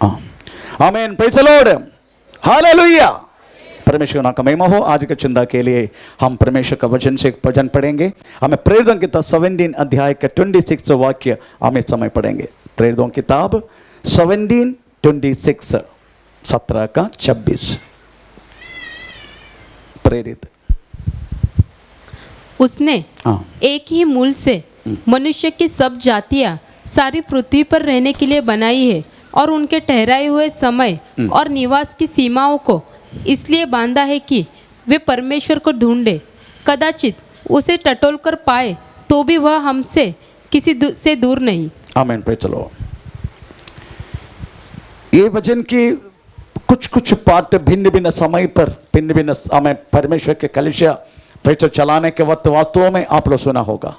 आमीन, praise the Lord, hallelujah. परमेश्वर का महिमा हो। आज के चिंता के लिए हम परमेश्वर का वचन से एक भजन पढ़ेंगे। हमें प्रेरितों की किताब 17 अध्याय का 26 वाक्य हम इस समय पढ़ेंगे। प्रेरितों की किताब 17:26, 17 का 26। प्रेरित, उसने एक ही मूल से मनुष्य की सब जातियां सारी पृथ्वी पर रहने के लिए बनाई है और उनके ठहराए हुए समय और निवास की सीमाओं को इसलिए बांधा है कि वे परमेश्वर को ढूंढे, कदाचित उसे टटोल कर पाए, तो भी वह हमसे किसी से दूर नहीं। आमीन, प्रेज़ द लॉर्ड। ये वचन की कुछ पाठ भिन्न भिन्न समय पर भिन्न भिन्न समय परमेश्वर के कलीसिया प्रेरित चलाने के वक्त वास्तव में आप लोग सुना होगा,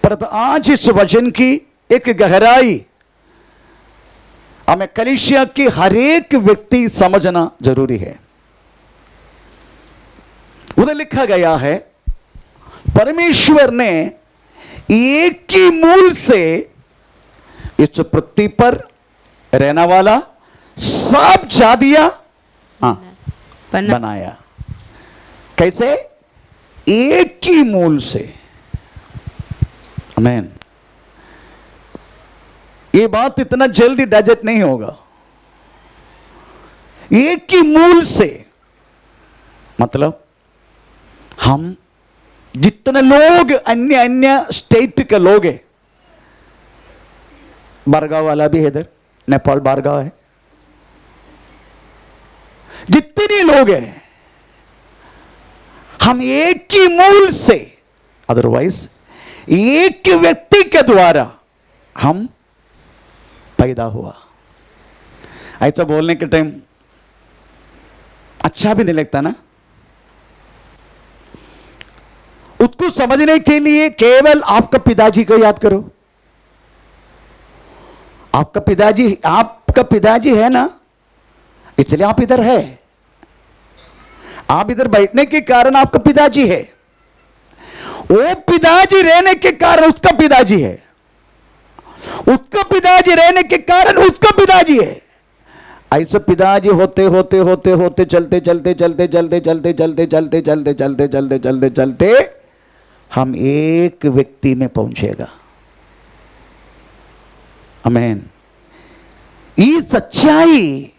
पर आज इस वचन की एक गहराई हमें कलीसिया की हर एक व्यक्ति समझना जरूरी है। उधर लिखा गया है, परमेश्वर ने एक ही मूल से इस पृथ्वी पर रहने वाला सब जातियां बनाया। कैसे? एक ही मूल से। आमीन। ये बात इतना जल्दी डाइजेस्ट नहीं होगा। एक ही मूल से मतलब हम जितने लोग अन्य अन्य स्टेट के लोग हैं, बारगांव वाला भी है इधर, नेपाल बारगांव है, जितने लोग हैं हम एक ही मूल से, अदरवाइज एक व्यक्ति के द्वारा हम पैदा हुआ। ऐसा बोलने के टाइम अच्छा भी नहीं लगता ना। उसको समझने के लिए केवल आपका पिताजी को याद करो। आपका पिताजी है ना, इसलिए आप इधर है। आप इधर बैठने के कारण आपका पिताजी है, वो पिताजी रहने के कारण उसका पिताजी है, उसका पिताजी रहने के कारण उसका पिताजी है। ऐसे पिताजी होते होते होते होते चलते चलते चलते चलते चलते चलते चलते चलते चलते चलते चलते चलते हम एक व्यक्ति में पहुंचेगा। आमीन। ये सच्चाई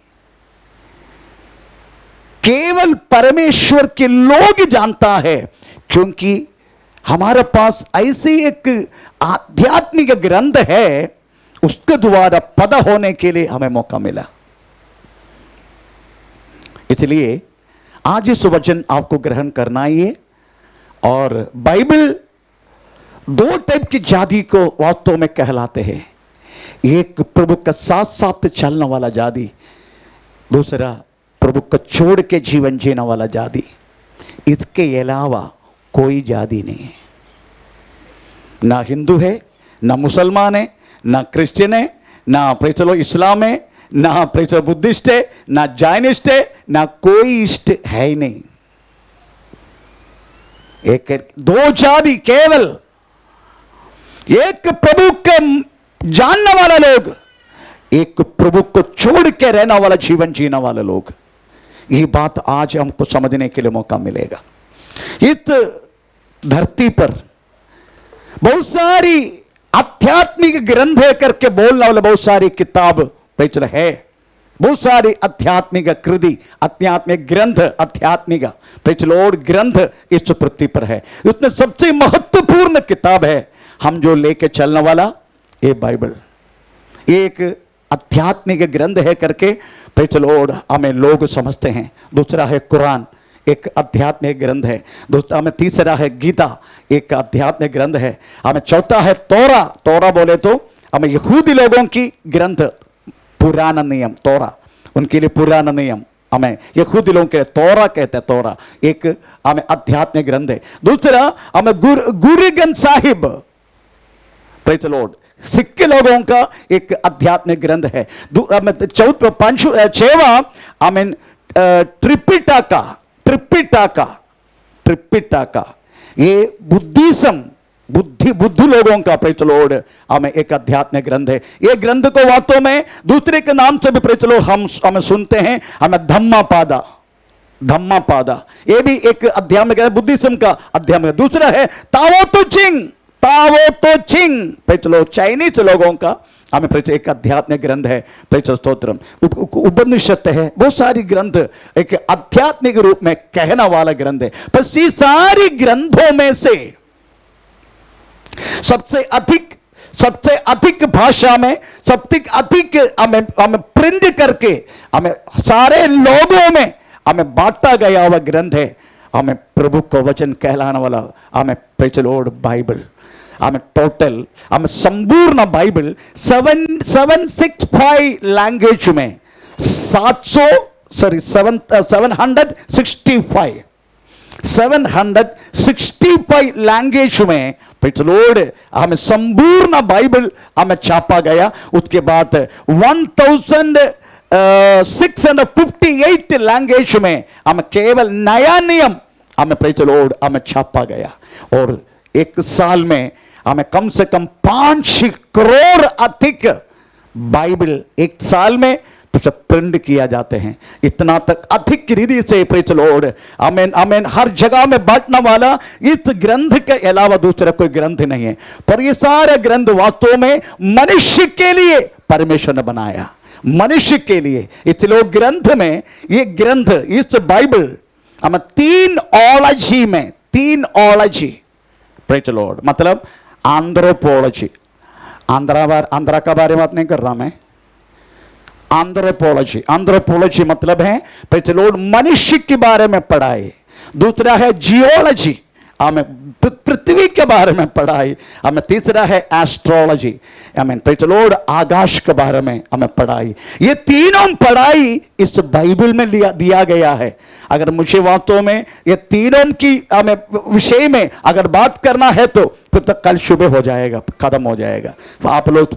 केवल परमेश्वर के लोग जानता है, क्योंकि हमारे पास ऐसी एक आध्यात्मिक ग्रंथ है, उसके द्वारा पता होने के लिए हमें मौका मिला। इसलिए आज इस वचन आपको ग्रहण करना ही है। और बाइबल दो टाइप की जाति को वास्तव में कहलाते हैं। एक प्रभु का साथ साथ चलने वाला जाति, दूसरा प्रभु को छोड़ के जीवन जीने वाला जाति। इसके अलावा कोई जाति नहीं है। ना हिंदू है, ना मुसलमान है, ना क्रिश्चियन है, ना प्रेज़ द लॉर्ड इस्लाम है, ना प्रेज़ द लॉर्ड बुद्धिस्ट है, ना जैनिस्ट है, ना कोई इष्ट है ही नहीं। एक दो जाति केवल, एक प्रभु के जानने वाला लोग, एक प्रभु को छोड़ के रहने वाला जीवन जीने वाले लोग। ये बात आज हमको समझने के लिए मौका मिलेगा। इस धरती पर बहुत सारी आध्यात्मिक ग्रंथ है करके बोलने वाले बहुत सारी किताब पेच है, बहुत सारी आध्यात्मिक कृति, आध्यात्मिक ग्रंथ, आध्यात्मिक पेच लॉर्ड ग्रंथ इस पृथ्वी पर है। उसमें सबसे महत्वपूर्ण किताब है हम जो लेके चलने वाला ये बाइबल। एक आध्यात्मिक ग्रंथ है करके प्रेज़ द लॉर्ड हमें लोग समझते हैं। दूसरा है कुरान, एक आध्यात्मिक ग्रंथ है। दूसरा हमें तीसरा है गीता, एक आध्यात्मिक ग्रंथ है। हमें चौथा है तोरा। तोरा बोले तो हमें यहूदी लोगों की ग्रंथ, पुराना नियम, तोरा उनके लिए पुराना नियम, हमें यहूदी लोगों के तोरा कहते हैं। तोरा एक हमें आध्यात्मिक ग्रंथ है। दूसरा हमें Guru Granth Sahib, praise the Lord, Sikh लोगों का एक आध्यात्मिक ग्रंथ है। छेवा हमें त्रिपिटका, ये बुद्धिज्म बुद्धि लोगों का प्रेज लॉर्ड हमें एक आध्यात्मिक ग्रंथ है। ये ग्रंथ को वास्तव में दूसरे के नाम से भी प्रेज लॉर्ड हमें सुनते हैं, हमें धम्मापादा, ये भी एक आध्यात्मिक है, बुद्धिज्म का आध्यात्मिक। दूसरा है ताओ तो चिंग प्रेज लॉर्ड चाइनीज लोगों का हमें प्रेज एक आध्यात्मिक ग्रंथ है, प्रेज स्तोत्रम। उपनिषद है, बहुत सारी ग्रंथ एक आध्यात्मिक रूप में कहना वाला ग्रंथ है। पर ये सारी ग्रंथों में से सबसे अधिक भाषा में, सबसे अधिक हमें प्रिंट करके हमें सारे लोगों में हमें बांटा गया हुआ ग्रंथ है, हमें प्रभु को वचन कहलाने वाला, हमें प्रेज लॉर्ड बाइबल, हमें टोटल, हमें संपूर्ण बाइबल 765 लैंग्वेज में 765 लैंग्वेज में प्रेज लॉर्ड हमें संपूर्ण बाइबल हमें छापा गया। उसके बाद 1658 लैंग्वेज में हमें केवल नया नियम हमें प्रेज लॉर्ड हमें छापा गया। और एक साल में हमें कम से कम 5 करोड़ अधिक बाइबल एक साल में प्रिंट किया जाते हैं। इतना तक अधिक रीति से प्रेज लॉर्ड आमेन हर जगह में बांटने वाला इस ग्रंथ के अलावा दूसरा कोई ग्रंथ नहीं है। पर ये सारे ग्रंथ वास्तव में मनुष्य के लिए परमेश्वर ने बनाया, मनुष्य के लिए। इसलिए ग्रंथ में, ये ग्रंथ इस बाइबल हमें 3 ऑलॉजी प्रेज लॉर्ड, मतलब एंथ्रोपोलॉजी, आंध्रा का बारे में बात नहीं कर रहा मैं, एंथ्रोपोलॉजी मतलब है प्रेज लॉर्ड मनुष्य के बारे में पढ़ाई। दूसरा है जियोलॉजी, हमें पृथ्वी के बारे में पढ़ाई। हमें तीसरा है एस्ट्रोलॉजी, हमें प्रेज लॉर्ड आकाश के बारे में हमें पढ़ाई। ये तीनों पढ़ाई इस बाइबल में दिया गया है। अगर मुझे वास्तव में ये तीनों की हमें विषय में अगर बात करना है तो फिर तक कल सुबह हो जाएगा, खत्म हो जाएगा। तो आप लोग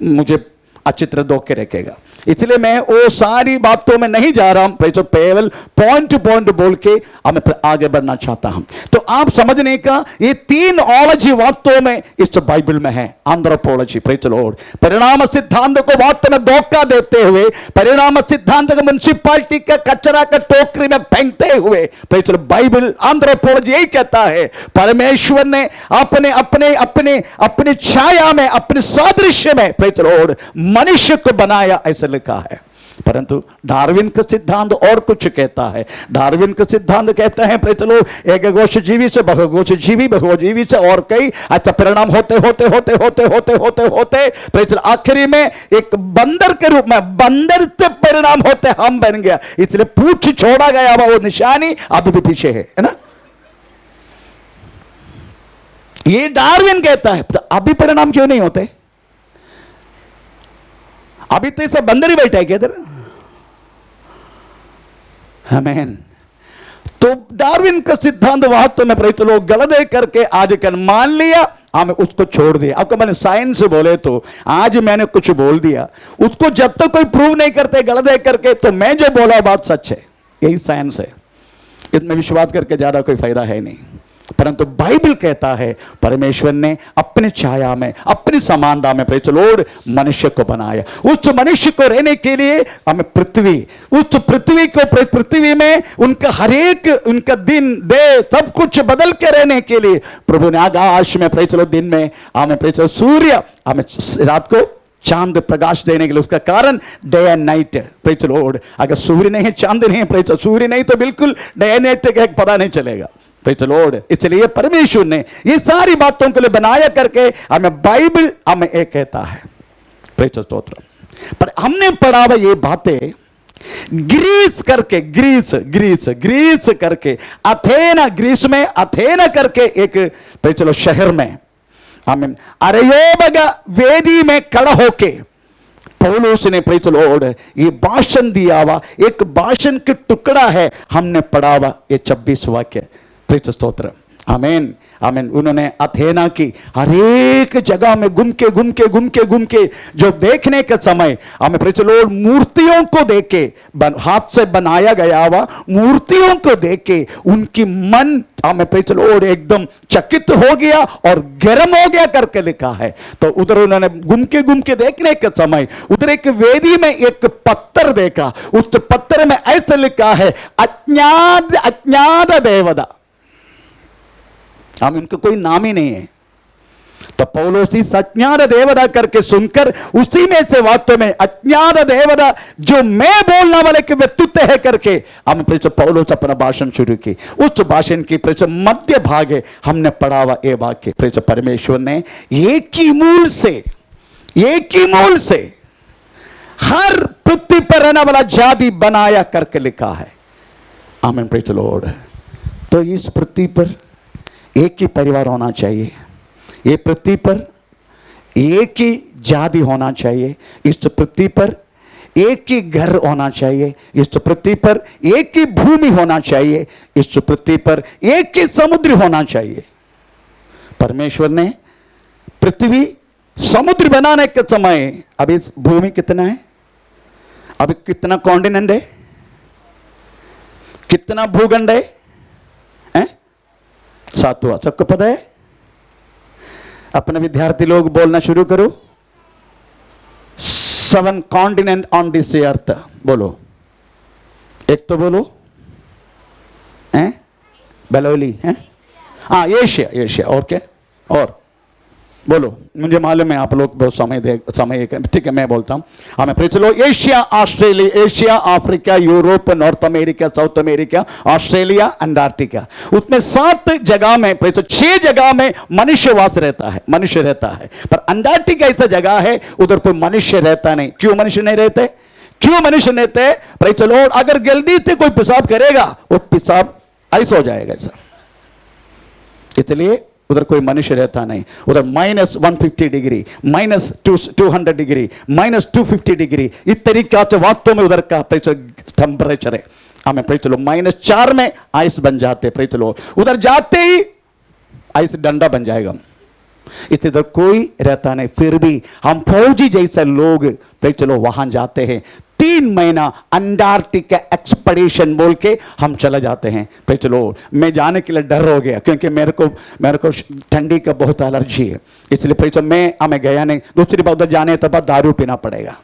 मुझे अच्छी तरह दो के रखेगा। इसलिए मैं वो सारी बातों में नहीं जा रहा हूं, केवल पॉइंट टू पॉइंट बोल के हमें आगे बढ़ना चाहता हूं। तो आप समझने का ये 3 ऑलॉजी वास्तव में इस बाइबल में है। एंथ्रोपोलॉजी प्रेज लॉर्ड, परिणाम सिद्धांत को वास्तव में धोखा देते हुए, परिणाम सिद्धांत को म्युनिसिपैलिटी का कचरा का टोकरी में फेंकते हुए प्रेज लॉर्ड बाइबल एंथ्रोपोलॉजी यही कहता है परमेश्वर ने अपने अपने अपने अपने छाया में, अपने सादृश्य में प्रेज लॉर्ड मनुष्य को बनाया, ऐसा लिखा है। परंतु डार्विन का सिद्धांत और कुछ कहता है। डार्विन का सिद्धांत कहता है प्रेज लॉर्ड एक गोश जीवी से बहुगोश जीवी, बहुजीवी से और कई, अच्छा परिणाम होते होते होते होते होते होते होते प्रेज लॉर्ड आखिरी में एक बंदर के रूप में, बंदर से परिणाम होते हम बन गया। इसलिए पूछ छोड़ा गया वो निशानी अभी भी पीछे है ना। ये डार्विन कहता है तो अभी परिणाम क्यों नहीं होते? अभी तो सब बंदर ही बैठा है क्या इधर? आमीन। तो डार्विन का सिद्धांत वास्तव में प्रेरित लोग गलत करके आजकल मान लिया, हमें उसको छोड़ दिया। आपको मैंने साइंस बोले तो आज मैंने कुछ बोल दिया, उसको जब तक कोई प्रूव नहीं करते गलत करके, तो मैं जो बोला बात सच है, यही साइंस है। इसमें विश्वास करके ज्यादा कोई फायदा है नहीं। परंतु बाइबल कहता है परमेश्वर ने अपनी छाया में, अपनी समानता में प्रेज लॉर्ड मनुष्य को बनाया। उस मनुष्य को रहने के लिए हमें पृथ्वी, उस पृथ्वी को, पृथ्वी में उनका हरेक उनका दिन दे सब कुछ बदल के रहने के लिए प्रभु ने आकाश में प्रेज लॉर्ड दिन में हमें प्रेज लॉर्ड सूर्य, हमें रात को चांद प्रकाश देने के लिए, उसका कारण day and night praise Lord. अगर सूर्य नहीं है, चांद नहीं है, प्रेज सूर्य नहीं तो बिल्कुल डे एंड नाइट का पता नहीं चलेगा प्रेज लॉर्ड। इसलिए परमेश्वर ने ये सारी बातों के लिए बनाया करके हमें बाइबल हमें एक कहता है प्रेज स्तोत्र। पर हमने पढ़ा हुआ ये बातें ग्रीस करके, ग्रीस करके अथेना, ग्रीस में अथेना करके एक प्रेज लॉर्ड शहर में हमें अरेयोबग वेदी में खड़ा होके पौलुस ने प्रेज लॉर्ड ये भाषण दिया हुआ, एक भाषण के टुकड़ा है हमने पढ़ा हुआ ये 26 वाक्य प्रेज स्तोत्र। आमीन। आमीन, उन्होंने अथेना की हर एक जगह में घूम के जो देखने के समय हमें प्रेज़ द लॉर्ड मूर्तियों को देख के, हाथ से बनाया गया हुआ मूर्तियों को देख के उनकी मन हमें प्रेज़ द लॉर्ड एकदम चकित हो गया और गर्म हो गया करके लिखा है। तो उधर उन्होंने घूम के देखने के समय उधर एक वेदी में एक पत्थर देखा, उस पत्थर में ऐसा लिखा है अज्ञात देवता। हम इनका कोई नाम ही नहीं है। तो पौलुस इस अज्ञात देवता करके सुनकर उसी में से वास्तव में अज्ञात देवता जो मैं बोलने वाले के व्यक्तित्व है करके हम पौलुस अपना भाषण शुरू की। उस भाषण की मध्य भाग है हमने पढ़ा हुआ ये वाक्य, परमेश्वर ने एक ही मूल से हर पृथ्वी पर रहने वाला जाति बनाया करके लिखा है। आमीन, प्रेज़ द लॉर्ड। तो इस पृथ्वी पर एक ही परिवार होना चाहिए, ये पृथ्वी पर एक ही जाति होना चाहिए, इस पृथ्वी पर एक ही घर होना चाहिए, इस पृथ्वी पर एक ही भूमि होना चाहिए, इस पृथ्वी पर एक ही समुद्र होना चाहिए। परमेश्वर ने पृथ्वी समुद्र बनाने के समय अभी भूमि कितना है, अभी कितना कॉन्टिनेंट है, कितना भूखंड है? 7वां सबको पता है? अपने विद्यार्थी लोग बोलना शुरू करो। 7 कॉन्टिनेंट ऑन दिस अर्थ। बोलो, एक तो बोलो हैं, बेलोली हैं, हाँ एशिया और क्या, और बोलो, मुझे मालूम है आप लोग बहुत समय ठीक है मैं बोलता हूँ। हमें praise the Lord. Asia, Australia, Asia, Africa, Europe, north America, south America, Australia, Antarctica, उसमें 7 जगह में 6 जगह में मनुष्य रहता है, पर अंटार्कटिका ऐसा जगह है उधर कोई मनुष्य रहता नहीं। क्यों मनुष्य नहीं रहते? प्रेज़ द लॉर्ड, अगर जल्दी से कोई पेशाब करेगा वो पेशाब ऐसा हो जाएगा ऐसा, इसलिए उधर कोई मनुष्य रहता नहीं। उधर -150 डिग्री, -200 डिग्री, -250 डिग्री, इस तरीके से वास्तव में उधर का टेम्परेचर है। हमें प्रेज़ द लॉर्ड -4 में आइस बन जाते। प्रेज़ द लॉर्ड, उधर जाते ही आइस डंडा बन जाएगा। इधर कोई रहता नहीं, फिर भी हम फौजी जैसे लोग प्रेज़ द लॉर्ड वहां जाते हैं। 3 महीना अंटार्कटिका एक्सपीडिशन बोल के हम चले जाते हैं। प्रेज़ द लॉर्ड, मैं जाने के लिए डर हो गया क्योंकि मेरे को ठंडी का बहुत एलर्जी है, इसलिए प्रेज़ मैं हमें गया नहीं। दूसरी बात, उधर जाने के बाद दारू पीना पड़ेगा,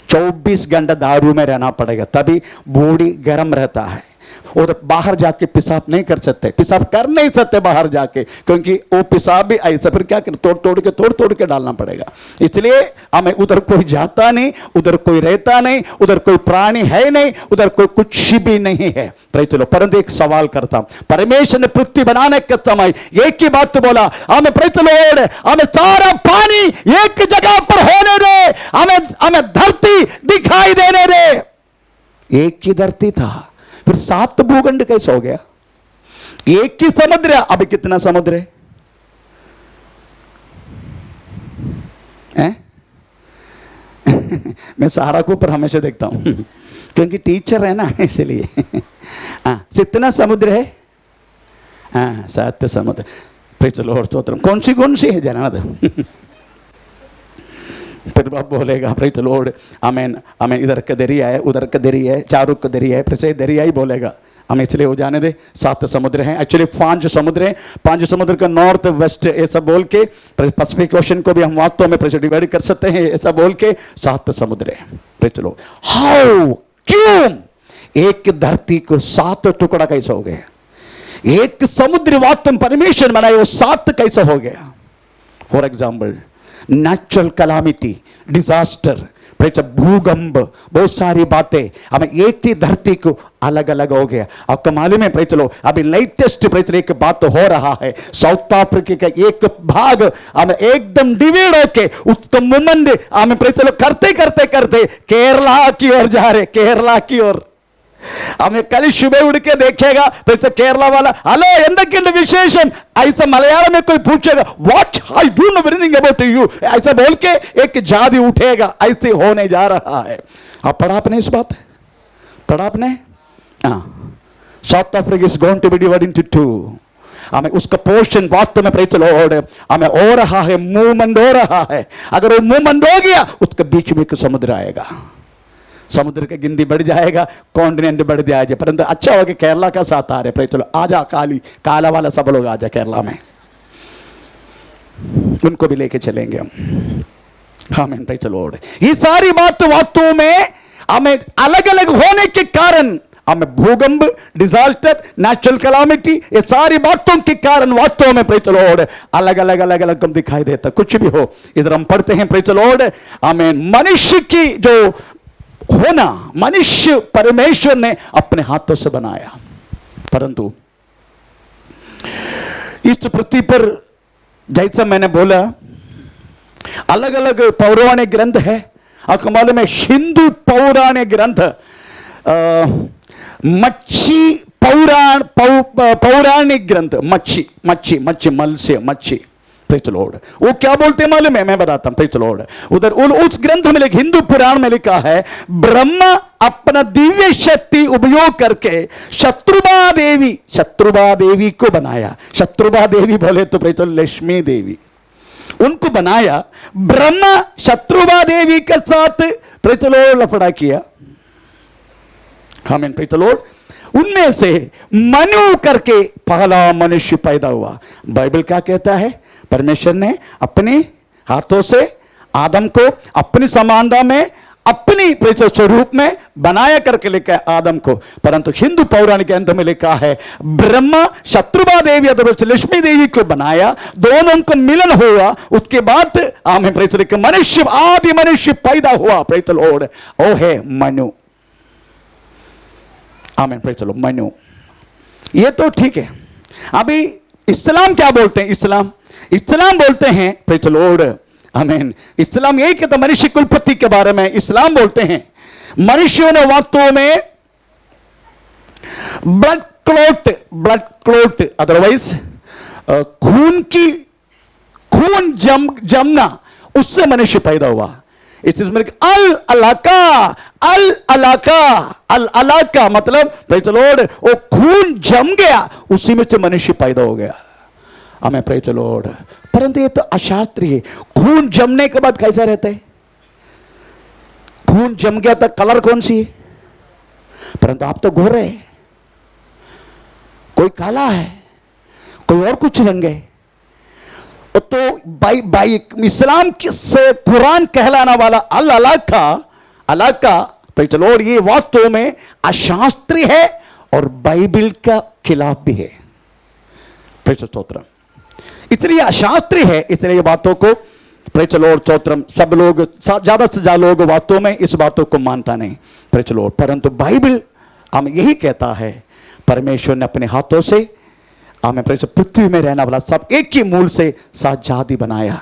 24 घंटा दारू में रहना पड़ेगा, तभी बॉडी गर्म रहता है। और बाहर जाके पेशाब नहीं कर सकते बाहर जाके, क्योंकि वो पेशाब भी ऐसा फिर क्या कर तोड़ के डालना पड़ेगा। इसलिए हमें उधर कोई जाता नहीं, उधर कोई रहता नहीं, उधर कोई प्राणी है नहीं, उधर कोई कुछ भी नहीं है। चलो, परंतु एक सवाल करता हूं, परमेश्वर ने पृथ्वी बनाने के समय एक ही बात बोला, हमें हमें सारा पानी एक जगह पर होने दे, हमें धरती दिखाई देने दे। एक ही धरती था, फिर 7 भूखंड कैसे हो गया? एक ही समुद्र, अभी कितना समुद्र है? मैं सहारा के ऊपर हमेशा देखता हूं क्योंकि टीचर है ना, इसलिए। कितना समुद्र है? 7 समुद्र। Praise the Lord, stotram. कौन सी है जनाब? फिर बाप बोलेगा प्रेज़ द लॉर्ड, आमीन, हमें इधर का दरिया है, उधर का दरिया है, चारों का दरिया है, फिर दरिया ही बोलेगा हमें, इसलिए वो जाने दे। 7 समुद्र हैं, एक्चुअली 5 समुद्र हैं। 5 समुद्र का नॉर्थ वेस्ट ऐसा बोल के, पैसिफिक ओशन को भी हम वास्तव में डिवाइड कर सकते हैं ऐसा बोल के 7 समुद्र हैं। प्रेज़ द लॉर्ड, हाउ, क्यों एक धरती को 7 टुकड़ा कैसा हो गया? एक समुद्र वास्तव में परमेश्वर बनाए, वो 7 कैसा हो गया? For example, natural calamity, disaster, भूकंप, बहुत सारी बातें, हमें एक ही धरती को अलग अलग हो गया। आपको मालूम है प्रेज़ द लॉर्ड, अभी लेटेस्ट प्रेज़ एक बात हो रहा है, साउथ अफ्रीका का एक भाग हमें एकदम डिवाइड होके उत्तम मुमंद हमें प्रेज़ द लॉर्ड करते केरला की ओर जा रहे, केरला की ओर। हमें कल सुबह उड़ के देखेगा तो केरला वाला, हेलो एंदक्किंड विशेषम, ऐसा मलयालम में कोई पूछेगा, what I do know anything about you, ऐसा बोल के एक जाति उठेगा। ऐसे होने जा रहा है। आप पढ़ा आपने इस बात? पढ़ा आपने? South Africa is going to be divided into 2। हमें उसका पोर्शन वास्तव में प्रेज द लॉर्ड हमें हो रहा है, मुंहमंद हो रहा है। अगर वो मुंहमंद हो गया, उसके बीच में एक समुद्र आएगा, समुद्र की गिनती बढ़ जाएगा, कॉन्टिनेंट बढ़ जाएगा। परंतु अच्छा होगा केरला का साथ आ रहे, प्रेज द लॉर्ड, आजा काला वाला सब लोग आजा केरला में, उनको भी लेके चलेंगे हम। आमीन, प्रेज द लॉर्ड। ये सारी बात वास्तव में हमें अलग अलग होने के कारण, हमें भूकंप, डिजास्टर, नेचुरल कैलामिटी, ये सारी बातों के कारण वास्तव में प्रेज द लॉर्ड अलग अलग कम दिखाई देता। कुछ भी हो, इधर हम पढ़ते हैं प्रेज द लॉर्ड, आमीन, मनुष्य की जो होना, मनुष्य परमेश्वर ने अपने हाथों से बनाया, परंतु इस पृथ्वी पर जैसा मैंने बोला अलग अलग पौराणिक ग्रंथ है। आपको मालूम है हिंदू पौराणिक ग्रंथ मच्छी पौराणिक ग्रंथ, मच्छी मत्स्य मच्छी, प्रेज द लॉर्ड, वो क्या बोलते हैं मालूम है? मैं बताता हूं, प्रेज द लॉर्ड। उधर उस ग्रंथ में हिंदू पुराण में लिखा है, ब्रह्मा अपना दिव्य शक्ति उपयोग करके शत्रुबा देवी को बनाया। शत्रुबा देवी बोले तो प्रेज द लॉर्ड लक्ष्मी देवी, उनको बनाया। ब्रह्मा शत्रुबा देवी के साथ प्रेज द लॉर्ड लफड़ा किया, आमीन, प्रेज द लॉर्ड। उनमें से मनु करके पहला मनुष्य पैदा हुआ। बाइबल क्या कहता है? परमेश्वर ने अपने हाथों से आदम को अपनी समानता में, अपनी स्वरूप में बनाया करके लिखा है आदम को। परंतु हिंदू पौराणिक ग्रंथ में लिखा है ब्रह्मा शत्रुबा देवी अथवा लक्ष्मी देवी को बनाया, दोनों को मिलन हुआ, उसके बाद आमीन, प्रेज द लॉर्ड, मनुष्य, आदि मनुष्य पैदा हुआ, प्रेज द लॉर्ड, ओ है मनु, आमीन, प्रेज द लॉर्ड, मनु। ये तो ठीक है। अभी इस्लाम क्या बोलते हैं? इस्लाम बोलते हैं, प्रेज द लॉर्ड, आमीन, इस्लाम यही कहता है मनुष्य की उत्पत्ति के बारे में। इस्लाम बोलते हैं मनुष्यों ने वास्तव में ब्लड क्लॉट अदरवाइज खून जमना, उससे मनुष्य पैदा हुआ। इसमें अल अलाका मतलब प्रेज द लॉर्ड, वो खून जम गया, उसी में से मनुष्य पैदा हो गया, हमें, प्रेज द लॉर्ड। परंतु ये तो अशास्त्रीय है। खून जमने के बाद कैसा रहता है? खून जम गया तो कलर कौन सी है? परंतु आप तो गोरे हैं, कोई काला है, कोई और कुछ रंग है। तो इस्लाम से कुरान कहलाने वाला अल अलाका प्रेज द लॉर्ड, ये वास्तव में अशास्त्रीय है और बाइबल का खिलाफ भी है, प्रेज स्तोत्रम। इसलिए अशास्त्रीय है, इसलिए ये बातों को प्रेज द लॉर्ड स्तोत्रम, सब लोग, ज्यादा से ज्यादा लोग वास्तव में इस बातों को मानता नहीं, प्रेज द लॉर्ड। परंतु बाइबल हमें यही कहता है, परमेश्वर ने अपने हाथों से हमें पृथ्वी में रहने वाला सब एक ही मूल से साथ जाति बनाया,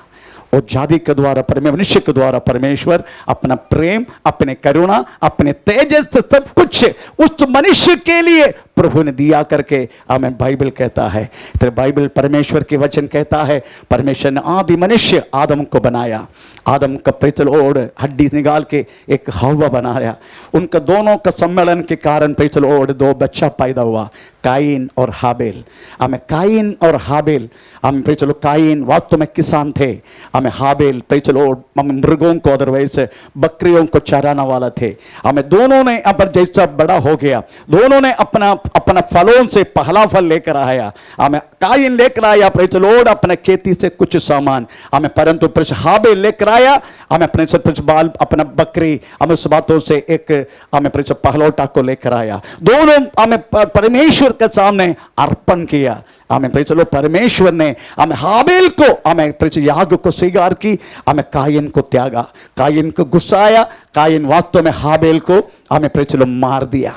और जाति के द्वारा मनुष्य के द्वारा परमेश्वर अपना प्रेम, अपने करुणा, अपने तेजस से सब कुछ उस मनुष्य के लिए प्रभु ने दिया करके हमें बाइबल कहता है। तो बाइबल परमेश्वर के वचन कहता है, परमेश्वर ने आदि मनुष्य आदम को बनाया, आदम का प्रेज द लॉर्ड हड्डी निकाल के एक हव्वा बनाया, उनका दोनों का सम्मेलन के कारण प्रेज द लॉर्ड दो बच्चा पैदा हुआ, काइन और हाबेल। हमें काइन और हाबेल, हम प्रेज द लॉर्ड, काइन वास्तव में किसान थे, हमें हाबेल प्रेज द लॉर्ड हम मृगों को अदरवाइज बकरियों को चराने वाला थे। हमें दोनों ने अब जैसा बड़ा हो गया, दोनों ने अपना फलों से पहला फल लेकर आया। हमें काइन लेकर आया प्रेज द लॉर्ड अपने खेती से कुछ सामान, हमें परंतु प्रेज हाबेल लेकर आया हमें प्रेज बाल अपना बकरी, हमें उस बातों से एक हमें प्रेज पहलौटा को लेकर आया, दोनों हमें परमेश्वर के सामने अर्पण किया। हमें प्रेज लो परमेश्वर ने हमें हाबेल को हमें प्रेज याग को स्वीकार की, हमें काइन को त्यागा, काइन को गुस्सा आया, काइन वास्तव में हाबेल को हमें प्रेज लो मार दिया।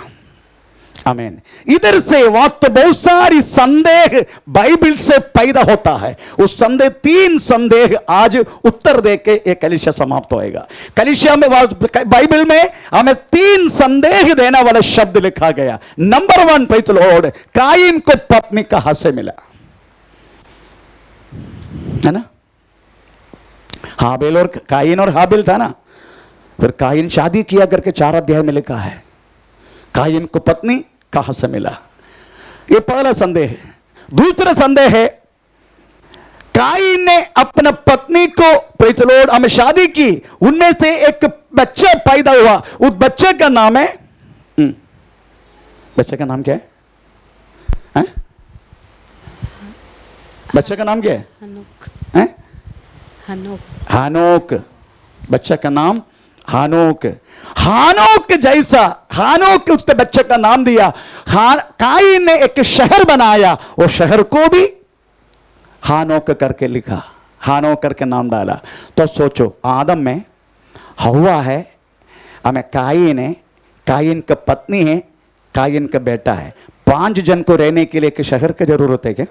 आमीन। इधर से वास्तव बहुत सारी संदेह बाइबल से पैदा होता है, उस संदेह 3 संदेह आज उत्तर देके एक कलीसिया समाप्त होएगा। कलीसिया में बाइबल में हमें 3 संदेह देने वाला शब्द लिखा गया। Number 1 praise the lord, Cain को पत्नी कहां से मिला, है ना? हाबेल और काइन और हाबेल था ना, फिर काइन शादी किया करके 4 अध्याय में लिखा है, काइन को पत्नी कहां से मिला, ये पहला संदेह है। दूसरा संदेह है, काइन ने अपने पत्नी को प्रेज़ द लॉर्ड हमें शादी की, उनमें से एक बच्चा पैदा हुआ, उस बच्चे का नाम है बच्चे का नाम क्या है? बच्चे का नाम क्या है? हैं? हानोक। बच्चे का नाम हानोक। हानोक जैसा, हानोक उसके बच्चे का नाम दिया। काइन ने एक शहर बनाया, वो शहर को भी हानोक करके लिखा, हानोक करके नाम डाला। तो सोचो, आदम में हव्वा है, हमें काइन है, काइन का पत्नी है, काइन का बेटा है। 5 जन को रहने के लिए एक शहर की जरूरत है क्या?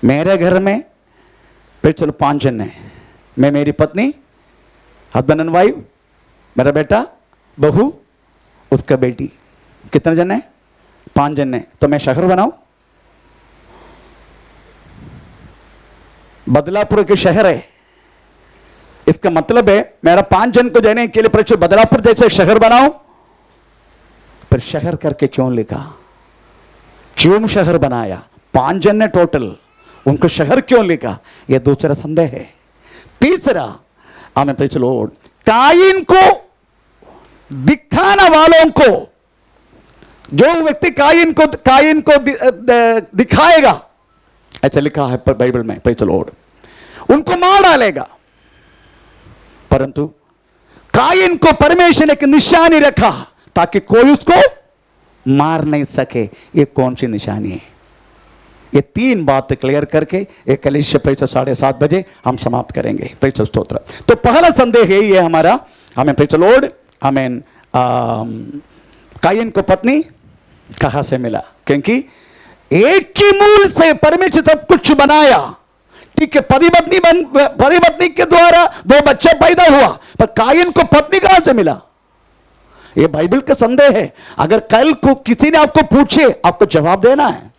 मेरे घर में फिर चलो 5 जन है, मैं, मेरी पत्नी, हस्बैंड एंड वाइफ, मेरा बेटा, बहू, उसका बेटी। कितने जन है? 5 जन है। तो मैं शहर बनाऊं? बदलापुर के शहर है, इसका मतलब है मेरा 5 जन को देने के लिए फिर बदलापुर जैसे शहर बनाऊं? फिर शहर करके क्यों लिखा? क्यों शहर बनाया? 5 जन ने टोटल, उनको शहर क्यों लिखा? यह दूसरा संदेह है। तीसरा, हमें प्रेज़ द लॉर्ड, काइन को दिखाने वालों को, जो व्यक्ति काइन को दिखाएगा, ऐसा लिखा है बाइबल में, प्रेज़ द लॉर्ड, उनको मार डालेगा। परंतु काइन को परमेश्वर ने एक निशानी रखा ताकि कोई उसको मार नहीं सके। ये कौन सी निशानी है? ये 3 बात क्लियर करके एक कलीसिया प्रेज़ 7:30 बजे हम समाप्त करेंगे। प्रेज़ स्तोत्र। तो पहला संदेह यही है हमारा, हमें प्रेज़ द लॉर्ड, हमें काइन को पत्नी कहां से मिला? क्योंकि एक ही मूल से परमेश्वर सब कुछ बनाया। ठीक है, पति पत्नी के द्वारा 2 बच्चे पैदा हुआ, पर काइन को पत्नी कहां से मिला? यह बाइबल का संदेह है। अगर कल को किसी ने आपको पूछे, आपको जवाब देना है।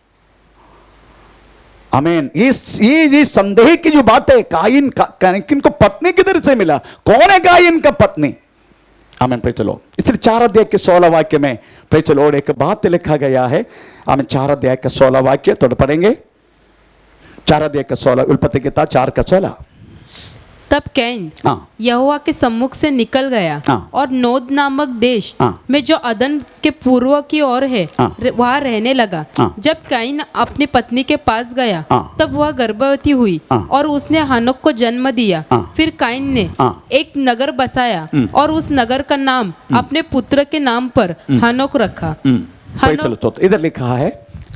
आमीन। ये संदेह की जो बात है, काइन को पत्नी किधर से मिला? कौन है काइन का पत्नी? आमीन। Praise the Lord. इसलिए 4 अध्याय के 16 वाक्य में प्रेज़ द लॉर्ड एक बात लिखा गया है। आमीन। 4 अध्याय का 16 वाक्य तो पढ़ेंगे। 4 अध्याय का 16, उत्पत्ति किताब 4 का 16। तब कैन यहोवा के सम्मुख से निकल गया और नोद नामक देश में जो अदन के पूर्व की ओर है वहां रहने लगा। जब कैन अपनी पत्नी के पास गया तब वह गर्भवती हुई और उसने हनोक को जन्म दिया। फिर कैन ने एक नगर बसाया और उस नगर का नाम अपने पुत्र के नाम पर हनोक रखा। इधर लिखा है,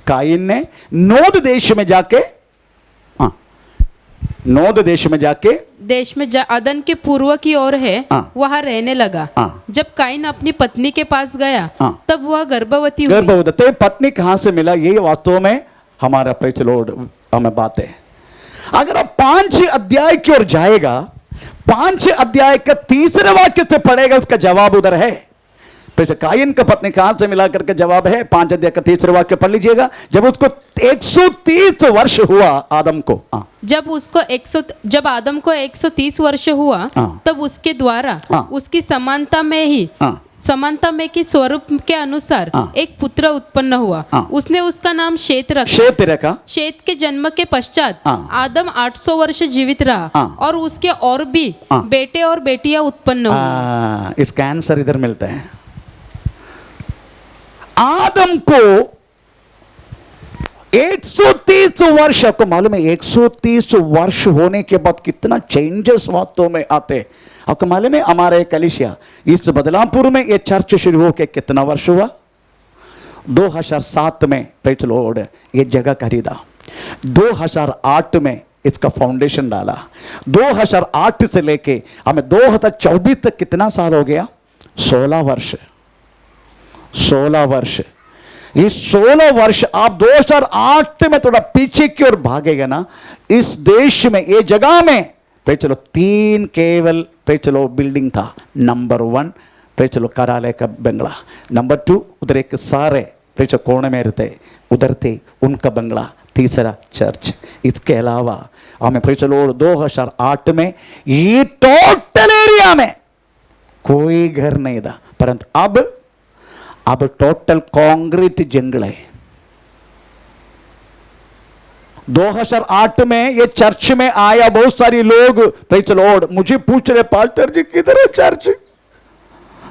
कैन ने नोद देश में जाके, नोद देश में अदन के पूर्व की ओर है वहां रहने लगा। जब काइन अपनी पत्नी के पास गया तब वह गर्भवती हुई। तो पत्नी कहां से मिला? यही वास्तव में हमारा प्रेज़ द लॉर्ड हमें बात है। अगर आप 5 अध्याय की ओर जाएगा, 5 अध्याय का 3 वाक्य से पढ़ेगा, उसका जवाब उधर है। काइन का पत्नी कहां से मिला करके जवाब है। 5 अध्याय का 3 वाक्य पढ़ लीजिएगा। जब उसको 130 वर्ष हुआ आदम को, जब आदम को 130 वर्ष हुआ तब उसके द्वारा उसकी समानता में की स्वरूप के अनुसार एक पुत्र उत्पन्न हुआ। उसने उसका नाम शेत रखा। शेत के जन्म के पश्चात आदम 800 वर्ष जीवित रहा और उसके और भी बेटे और बेटियां उत्पन्न हुई। इसका आंसर इधर मिलता है। आदम को 130 वर्ष, आपको मालूम है 130 वर्ष होने के बाद कितना चेंजेस वास्तव में आते। आपको मालूम है हमारे कलीसिया इस बदलापुर में ये चर्च शुरू होकर कितना वर्ष हुआ? 2007 में प्रेज़ द लॉर्ड ये जगह खरीदा। 2008 में इसका फाउंडेशन डाला। 2008 से लेके हमें 2024 तक कितना साल हो गया? 16 वर्ष। 16 वर्ष। इस 16 वर्ष आप 2008 में थोड़ा पीछे की ओर भागेगा ना, इस देश में ये जगह में चलो 3 केवल चलो बिल्डिंग था। नंबर 1 चलो कार्यालय का बंगला, नंबर 2 उधर एक सारे कोने में रहते उधर थे उनका बंगला, तीसरा चर्च। इसके अलावा हमें चलो 2008 में ये टोटल एरिया में कोई घर नहीं था। परंतु अब अब टोटल कंक्रीट जंगल है। 2008 में ये चर्च में आया, बहुत सारे लोग प्रेज़ द लॉर्ड मुझे पूछ रहे पास्टर जी किधर है चर्च।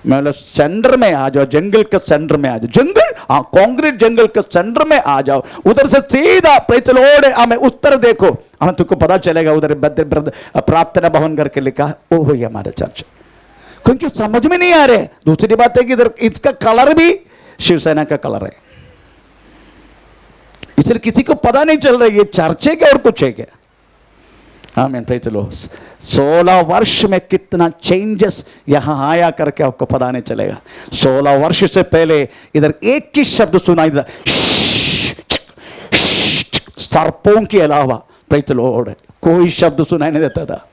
मैं बोला सेंटर में आ जाओ, जंगल के सेंटर में आ जाओ। जंगल, हाँ कंक्रीट जंगल के सेंटर में आ जाओ। उधर से सीधा प्रेज़ द लॉर्ड हमें उत्तर देखो, हमें तुमको पता चलेगा उधर प्रार्थना भवन करके लिखा, वो वही हमारा चर्च। क्योंकि समझ में नहीं आ रहे। दूसरी बात है कि इधर इसका कलर भी शिवसेना का कलर है, इसलिए किसी को पता नहीं चल रहा है ये चर्च है क्या और कुछ है क्या। आमीन, प्रेज़ द लॉर्ड। 16 वर्ष में कितना चेंजेस यहां आया करके आपको पता नहीं चलेगा। 16 वर्ष से पहले इधर एक ही शब्द सुनाई देता, सर्पों के अलावा प्रेज़ द लॉर्ड कोई शब्द सुनाई नहीं देता था।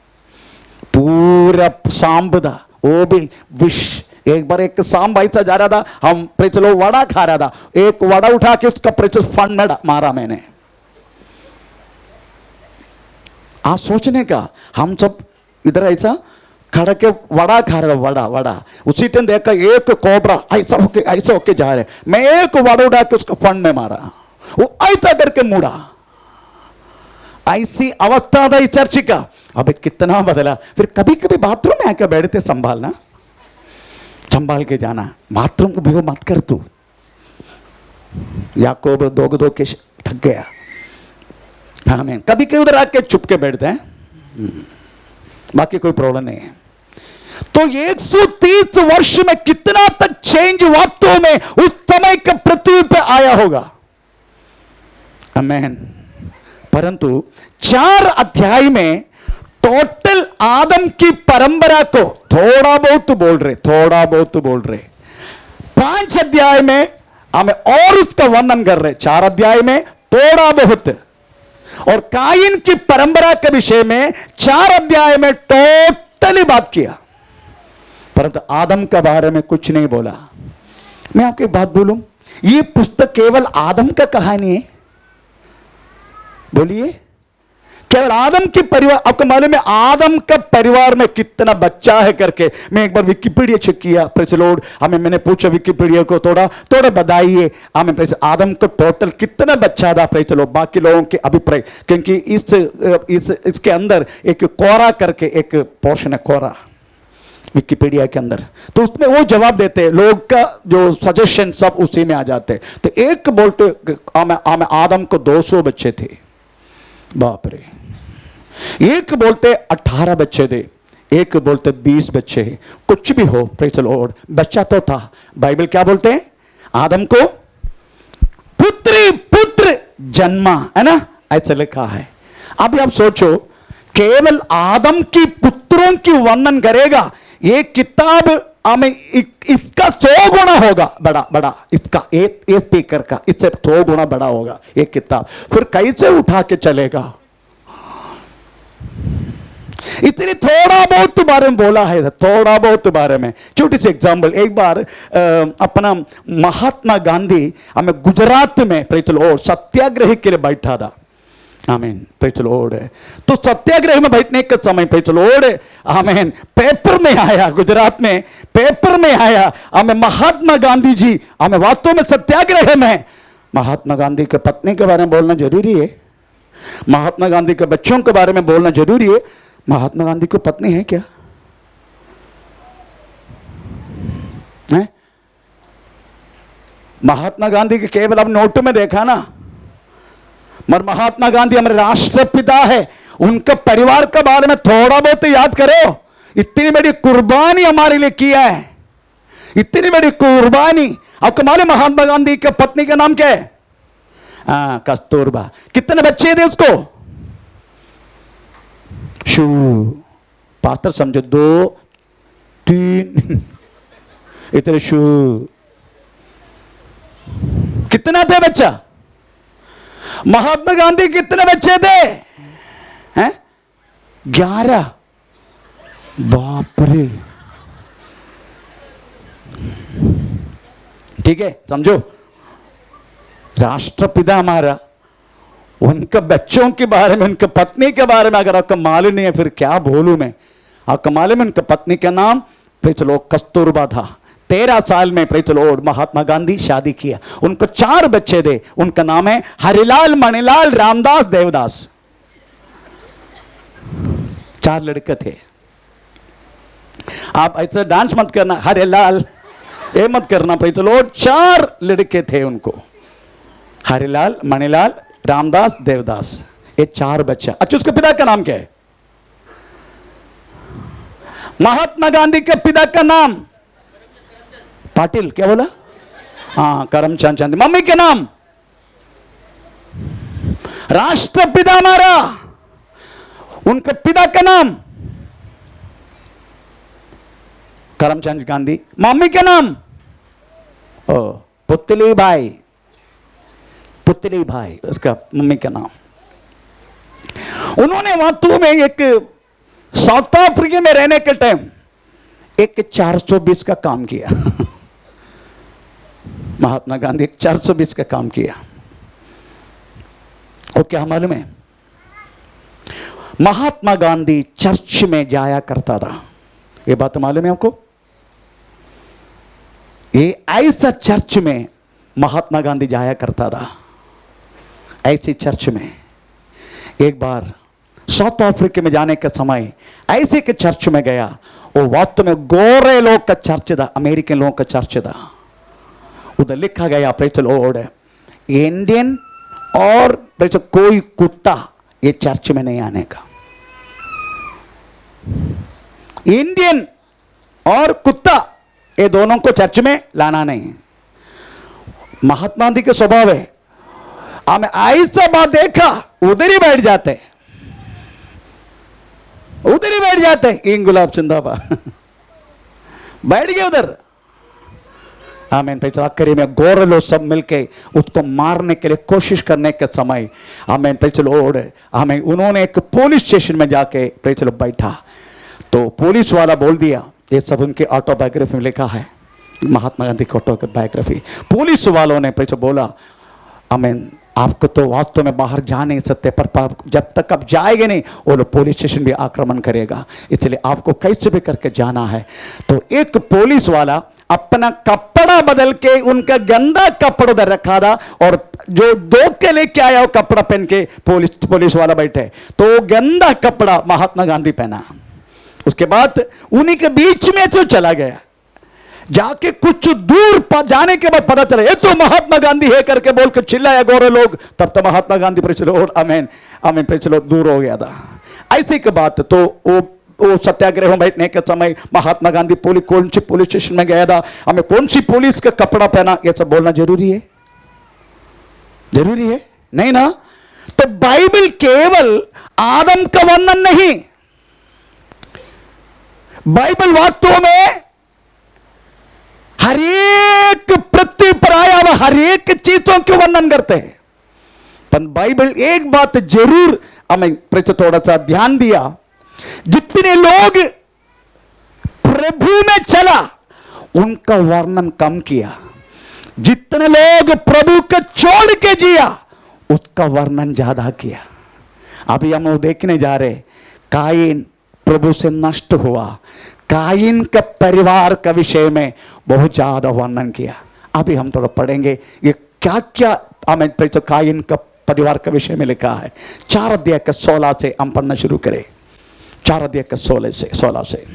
पूरा सांप था, वो भी विष। एक बार एक सांप ऐसा जा रहा था, हम प्रेज़ द लॉर्ड वड़ा खा रहा था, एक वड़ा उठा के उसका प्रेज़ फन में मारा मैंने। आज सोचने का, हम सब इधर ऐसा खड़ा के वड़ा खा रहे, वड़ा वड़ा। उसी टाइम देखा एक कोबरा ऐसा होके जा रहे, मैं एक वड़ा उठा के उसका फन में मारा, वो ऐसा करके मुड़ा। ऐसी अवस्था था इस चर्च का। अब कितना बदला। फिर कभी कभी बाथरूम में आकर बैठते, संभालना, संभाल के जाना, बाथरूम को भिगो मत कर तू। याकूब दो के थक गया। आमीन। कभी कभी उधर आके चुप के बैठते हैं, बाकी कोई प्रॉब्लम नहीं है। तो 130 वर्ष में कितना तक चेंज वास्तव में उस समय के पृथ्वी पे आया होगा। आमीन। परंतु 4 अध्याय में टोटल आदम की परंपरा को थोड़ा बहुत बोल रहे, 5 अध्याय में हमें और उसका वर्णन कर रहे, 4 अध्याय में थोड़ा बहुत, और कायिन की परंपरा के विषय में 4 अध्याय में टोटली बात किया, परंतु आदम के बारे में कुछ नहीं बोला। मैं आपको एक बात बोलूं, ये पुस्तक केवल आदम का कहानी है। बोलिए, केवल आदम के परिवार। आपको मालूम है आदम का परिवार में कितना बच्चा है करके। मैं एक बार विकिपीडिया चेक किया, प्रेज़ द लॉर्ड। मैंने पूछा विकिपीडिया को थोड़ा बताइए हमें प्रेज़ आदम को टोटल कितना बच्चा था, प्रेज़ द लॉर्ड, बाकी लोगों के अभिप्राय। क्योंकि इसके अंदर एक कोरा करके एक पोर्शन है, कोरा विकिपीडिया के अंदर, तो उसमें वो जवाब देते हैं, लोग का जो सजेशन सब उसी में आ जाते हैं। तो एक बोलते आदम को 200 बच्चे थे, बाप रे। एक बोलते 18 बच्चे थे, एक बोलते 20 बच्चे। कुछ भी हो, प्रेज़ द लॉर्ड, बच्चा तो था। बाइबल क्या बोलते हैं, आदम को पुत्र जन्मा, है ना, ऐसा लिखा है। अभी आप सोचो, केवल आदम की पुत्रों की वर्णन करेगा ये किताब, हमें इसका 100 गुना होगा बड़ा इसका, एक स्पीकर का इससे 100 गुना बड़ा होगा एक किताब। फिर कैसे उठा के चलेगा। इतनी थोड़ा बहुत बारे में बोला है, थोड़ा बहुत बारे में। छोटी सी एग्जाम्पल, एक बार अपना महात्मा गांधी हमें गुजरात में प्रेज़ द लॉर्ड सत्याग्रह के लिए बैठा था। आमीन, प्रेज़ द लॉर्ड। तो सत्याग्रह में बैठने के समय प्रेज़ द लॉर्ड, आमीन, पेपर में आया, गुजरात में पेपर में आया, हमें महात्मा गांधी जी हमें वास्तव में सत्याग्रह में। महात्मा गांधी के पत्नी के बारे में बोलना जरूरी है, महात्मा गांधी के बच्चों के बारे में बोलना जरूरी है। महात्मा गांधी को पत्नी है क्या? है? महात्मा गांधी के केवल अब नोट में देखा ना, मगर महात्मा गांधी हमारे राष्ट्रपिता है, उनके परिवार के बारे में थोड़ा बहुत याद करो। इतनी बड़ी कुर्बानी हमारे लिए किया है, इतनी बड़ी कुर्बानी। आपको मालूम महात्मा गांधी के पत्नी का नाम क्या है? कस्तूरबा। कितने बच्चे थे उसको? पास्टर समझो, 2 3 इतने कितना थे बच्चा? महात्मा गांधी कितने बच्चे थे? हैं? 11। बाप रे। ठीक है, समझो, राष्ट्रपिता हमारा, उनके बच्चों के बारे में, उनके पत्नी के बारे में अगर आपको मालूम नहीं है फिर क्या बोलूं मैं। आपको मालूम है उनके पत्नी का नाम प्रेज़ द लॉर्ड कस्तूरबा था। 13 साल में praise the Lord Mahatma Gandhi शादी किया। उनको 4 बच्चे थे। उनका नाम है हरिलाल, मणिलाल, रामदास, देवदास। 4 लड़के थे। आप ऐसा डांस मत करना, हरिलाल ये मत करना, प्रेज द लॉर्ड। 4 लड़के थे उनको, हरिलाल, मणिलाल, रामदास, देवदास, ये 4 बच्चा। अच्छा, उसके पिता का नाम क्या है? महात्मा गांधी के पिता का नाम पाटिल, क्या बोला? हाँ, करमचंद गांधी। मम्मी के नाम? राष्ट्रपिता हमारा, उनके पिता का नाम करमचंद गांधी। मम्मी के नाम पुतली भाई, पुतली भाई उसका मम्मी का नाम। उन्होंने वास्तव में एक साउथ अफ्रीका में रहने के टाइम एक 420 का काम किया। महात्मा गांधी 420 का काम किया। और क्या मालूम है, महात्मा गांधी चर्च में जाया करता था। ये बात मालूम है आपको? ये ऐसा चर्च में महात्मा गांधी जाया करता था। ऐसी चर्च में एक बार साउथ अफ्रीका में जाने के समय ऐसे के चर्च में गया। वो वास्तव में गोरे लोग का चर्च था, अमेरिकन लोगों का चर्च था। उधर लिखा गया प्रेज द लॉर्ड, इंडियन और कोई कुत्ता ये चर्च में नहीं आने का। इंडियन और कुत्ता ये दोनों को चर्च में लाना नहीं। महात्मा गांधी के स्वभाव है, हमें ऐसा बात देखा उधर ही बैठ जाते, उधर ही बैठ जाते। इन गुलाब जिंदाबाद बैठ गए उधर। आमीन। आखिरी में गोरलो सब मिलके उसको मारने के लिए कोशिश करने के समय आमीन प्रेज द लॉर्ड, आमीन, उन्होंने एक पुलिस स्टेशन में जाके प्रेज द लॉर्ड बैठा। तो पुलिस वाला बोल दिया, ये सब उनके ऑटोबायोग्राफी में लिखा है, महात्मा गांधी की ऑटोबायोग्राफी। पुलिस वालों ने प्रेज बोला, आमीन, आपको तो वास्तव में बाहर जा नहीं सकते, पर जब तक आप जाएंगे नहीं वो लोग पुलिस स्टेशन भी आक्रमण करेगा, इसलिए आपको कैसे भी करके जाना है। तो एक पुलिस वाला अपना कपड़ा बदल के उनका गंदा कपड़ा उधर रखा था और जो दो के लेके आया वो कपड़ा पहन के पुलिस वाला बैठे, तो गंदा कपड़ा महात्मा गांधी पहना। उसके बाद उन्हीं के बीच में से चला गया। जाके कुछ दूर जाने के बाद पता चला ये तो महात्मा गांधी है करके बोल के चिल्लाया गोरे लोग। तब तो महात्मा गांधी पर चलो आमीन आमीन पर चलो दूर हो गया था। ऐसी की बात तो वो सत्याग्रह में बैठने के समय महात्मा गांधी कौन सी पुलिस स्टेशन में गया था, हमें कौन सी पुलिस का कपड़ा पहना, ये सब बोलना जरूरी है? जरूरी है नहीं ना। तो बाइबल केवल आदम का वर्णन नहीं, बाइबल वास्तव में हर एक पृथ्वी पर आया हुआ हर एक चीजों के वर्णन करते हैं। पर बाइबल एक बात जरूर हमें थोड़ा सा ध्यान दिया, जितने लोग प्रभु में चला उनका वर्णन कम किया, जितने लोग प्रभु को छोड़ के जिया उसका वर्णन ज्यादा किया। अभी हम वो देखने जा रहे, कायीन प्रभु से नष्ट हुआ, कायीन का परिवार का विषय में बहुत ज्यादा वर्णन किया। अभी हम थोड़ा पढ़ेंगे ये क्या क्या हमें तो कायीन का परिवार का विषय में लिखा है। 4 अध्याय के 16 से हम पढ़ना शुरू करें। 4 अध्याय के 16 से।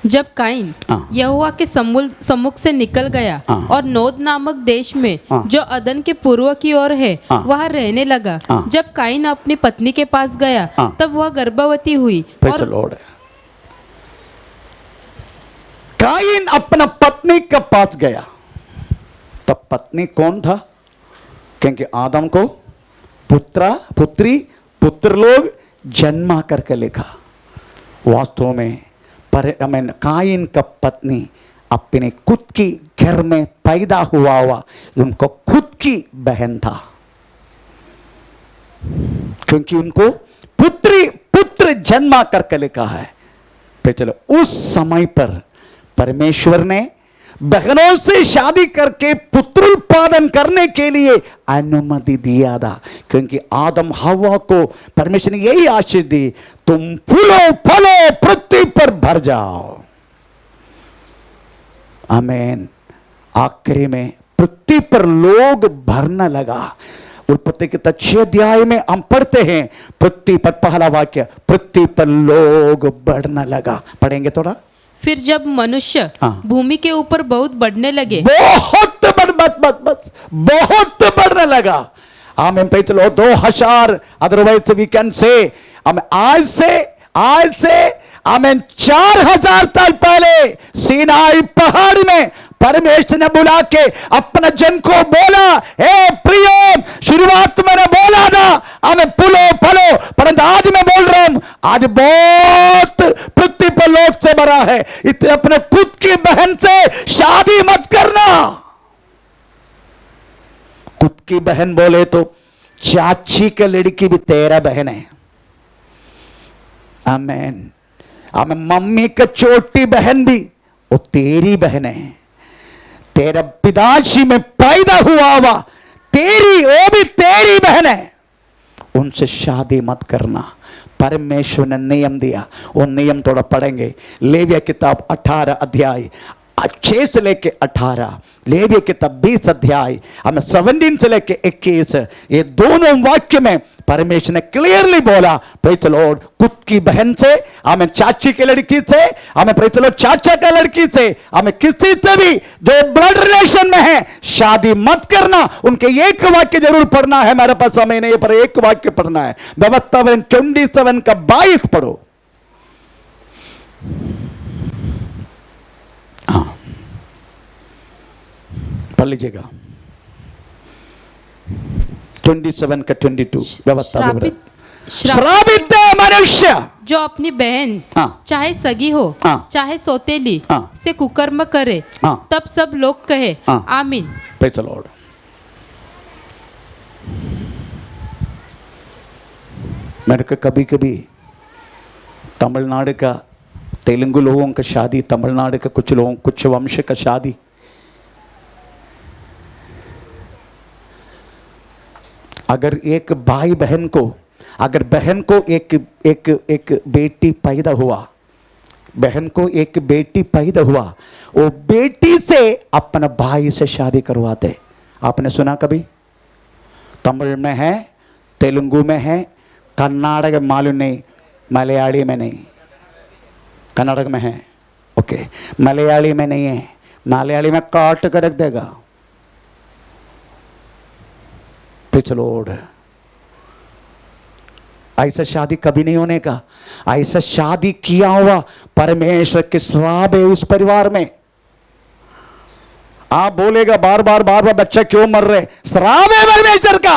जब काइन यहोवा के सम्मुख से निकल गया और नोद नामक देश में जो अदन के पूर्व की ओर है वहां रहने लगा। जब काइन अपनी पत्नी के पास गया तब वह गर्भवती हुई। और काइन अपना पत्नी के पास गया। तब पत्नी कौन था? क्योंकि आदम को पुत्र लोग जन्मा करके लिखा। वास्तव में काइन का पत्नी अपने खुद की घर में पैदा हुआ उनको खुद की बहन था, क्योंकि उनको पुत्र जन्मा करके लिखा है। पे चलो, उस समय पर परमेश्वर ने बहनों से शादी करके पुत्र उत्पादन करने के लिए अनुमति दिया था, क्योंकि आदम हव्वा को परमेश्वर ने यही आशीष दी, तुम फूलो फलो पृथ्वी पर भर जाओ। आमीन। आखिरी में पृथ्वी पर लोग भरने लगा। उत्पत्ति के 6 अध्याय में हम पढ़ते हैं, पृथ्वी पर पहला वाक्य, पृथ्वी पर लोग बढ़ने लगा। पढ़ेंगे थोड़ा। फिर जब मनुष्य हाँ। भूमि के ऊपर बहुत बढ़ने लगे, बहुत बढ़ने लगा। आमीन। पे चलो 2000 अदरवाइज वी कैन से आज से आमीन 4000 साल पहले सीनाई पहाड़ में परमेश्वर ने बुला के अपने जन को बोला, हे प्रियो, शुरुआत मैंने बोला था हमें पुलो फलो, परंतु आज मैं बोल रहा हूं, आज बहुत पृथ्वी पर लोग से भरा है, इतने अपने खुद की बहन से शादी मत करना। खुद की बहन बोले तो चाची की लड़की भी तेरा बहन है। आमीन। आमीन। मम्मी का छोटी बहन भी वो तेरी बहन है। तेरा पिताजी में पैदा हुआ तेरी, वो भी तेरी बहन है। उनसे शादी मत करना। परमेश्वर ने नियम दिया। वो नियम थोड़ा पढ़ेंगे। लेविया किताब 18 अध्याय 6 से लेके 18, लेविया किताब 20 अध्याय हमें 17 से लेके 21, ये दोनों वाक्य में परमेश्वर ने क्लियरली बोला, प्रेज़ द लॉर्ड, खुद की बहन से, हमें चाची की लड़की से, हमें प्रेज़ द लॉर्ड चाचा का लड़की से, हमें किसी से भी जो ब्लड रिलेशन में है शादी मत करना। उनके एक वाक्य जरूर पढ़ना है, मेरे पास समय नहीं है पर एक वाक्य पढ़ना है। व्यवस्था 27 का 22 पढ़ो। हाँ पढ़ लीजिएगा। 27 का 22 व्यवस्था। श्रापित मनुष्य जो अपनी बहन हाँ। चाहे सगी हो हाँ। चाहे सौतेली हाँ। से कुकर्म करे, हाँ। तब सब लोग कहे हाँ। आमीन। Praise the Lord. मेरे को कभी कभी तमिलनाडु का, तेलुगु लोगों का शादी, तमिलनाडु का कुछ लोगों, कुछ वंश का शादी, अगर एक भाई बहन को, अगर बहन को एक बेटी पैदा हुआ, बहन को एक बेटी पैदा हुआ, वो बेटी से अपना भाई से शादी करवाते। आपने सुना कभी? तमिल में है, तेलुगु में है, कर्नाटक मालूम नहीं, मलयाली में नहीं। कर्नाटक में है, ओके, मलयाली में नहीं है। मलयाली में काट कर रख देगा। Praise the Lord. ऐसा शादी कभी नहीं होने का। ऐसा शादी किया हुआ परमेश्वर के श्राप है उस परिवार में। आप बोलेगा बार बार बच्चा क्यों मर रहे, श्राप है परमेश्वर का।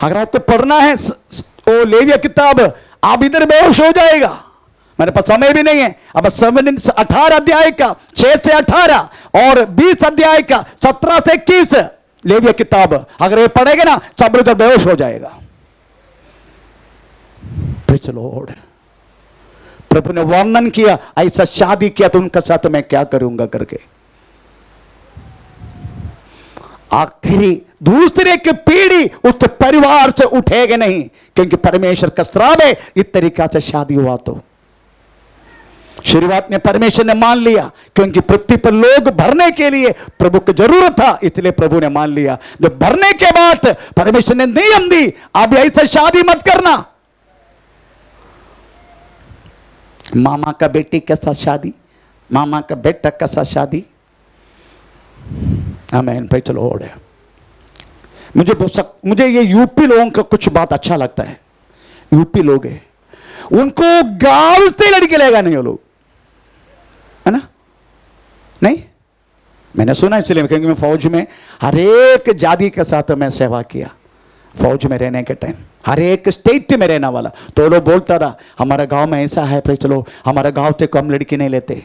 अगर आपको पढ़ना है वो लेविया किताब, आप इधर बेहोश हो जाएगा। मेरे पास समय भी नहीं है। अब 18 अध्याय का 6 से 18 और 20 अध्याय का 17 से 21 लेविया किताब, अगर ये पढ़ेगा ना सब लोग बेहोश हो जाएगा। Praise the Lord. प्रभु ने वर्णन किया, ऐसा शादी किया तो उनका साथ मैं क्या करूंगा करके। आखिरी दूसरे की पीढ़ी उस परिवार से उठेगा नहीं, क्योंकि परमेश्वर का श्राप है इस तरीका से शादी हुआ। तो शुरुआत में परमेश्वर ने मान लिया, क्योंकि पृथ्वी पर लोग भरने के लिए प्रभु की जरूरत था, इसलिए प्रभु ने मान लिया। जब भरने के बाद परमेश्वर ने नियम दी, अब ऐसा शादी मत करना। मामा का बेटी के साथ शादी, मामा का बेटा के साथ शादी। आमीन। Praise the Lord. मुझे ये यूपी लोगों का कुछ बात अच्छा लगता है। यूपी लोग है, उनको गांव से लड़के लेगा नहीं वो लोग, है ना? नहीं, मैंने सुना इसलिए, क्योंकि मैं फौज में हर एक जाति के साथ मैं सेवा किया। फौज में रहने के टाइम हर एक स्टेट में रहने वाला, तो लोग बोलता था हमारा गांव में ऐसा है, फिर चलो हमारा गांव से कम लड़की नहीं लेते,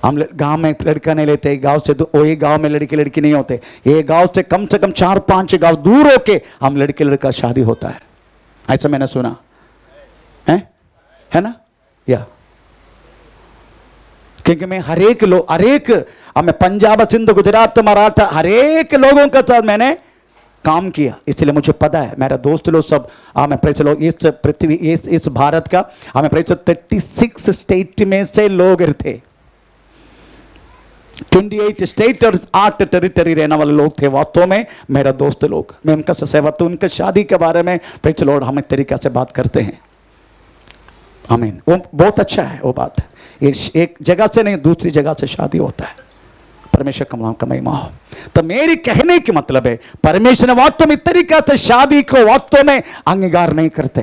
हम गांव में लड़का नहीं लेते, गांव से वही गांव में लड़की नहीं होते, ये गांव से कम 4-5 गांव दूर होके हम लड़का शादी होता है। ऐसा मैंने सुना है ना? या क्योंकि मैं हर एक हमें पंजाब, सिंध, गुजरात, मराठा हर एक लोगों के साथ मैंने काम किया, इसलिए मुझे पता है। मेरा दोस्त लोग सब हमें प्रेज लो इस पृथ्वी इस भारत का हमें प्रेज 36 स्टेट में से लोग थे, 28 स्टेट और 8 टेरिटरी रहने वाले लोग थे वास्तव में मेरा दोस्त लोग। मैं उनका सेवा तो उनका शादी के बारे में प्रेज लॉर्ड हम एक तरीका से बात करते हैं। आमीन। वो बहुत अच्छा है वो बात, एक जगह से नहीं दूसरी जगह से शादी होता है। परमेश्वर का नाम का महिमा हो। तो मेरी कहने की मतलब है परमेश्वर ने वास्तव में इस तरीका से शादी को वास्तव में अंगीकार नहीं करते।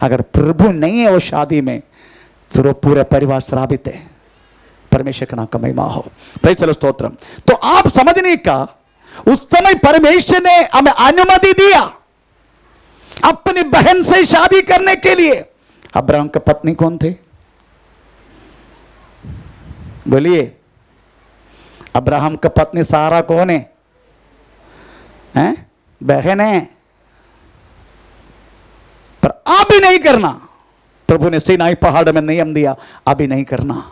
अगर प्रभु नहीं है वो शादी में फिर वो पूरा परिवार श्रापित है। परमेश्वर का नाम का महिमा हो। तो चलो स्तोत्रम। तो आप समझने का उस समय परमेश्वर ने हमें अनुमति दिया अपनी बहन से शादी करने के लिए। अब्राहम की पत्नी कौन थे? बोलिए। अब्राहम की पत्नी सारा कौन है? हैं? बहन है। पर अभी नहीं करना। प्रभु ने सीनाई पहाड़ में नियम दिया, अभी नहीं करना।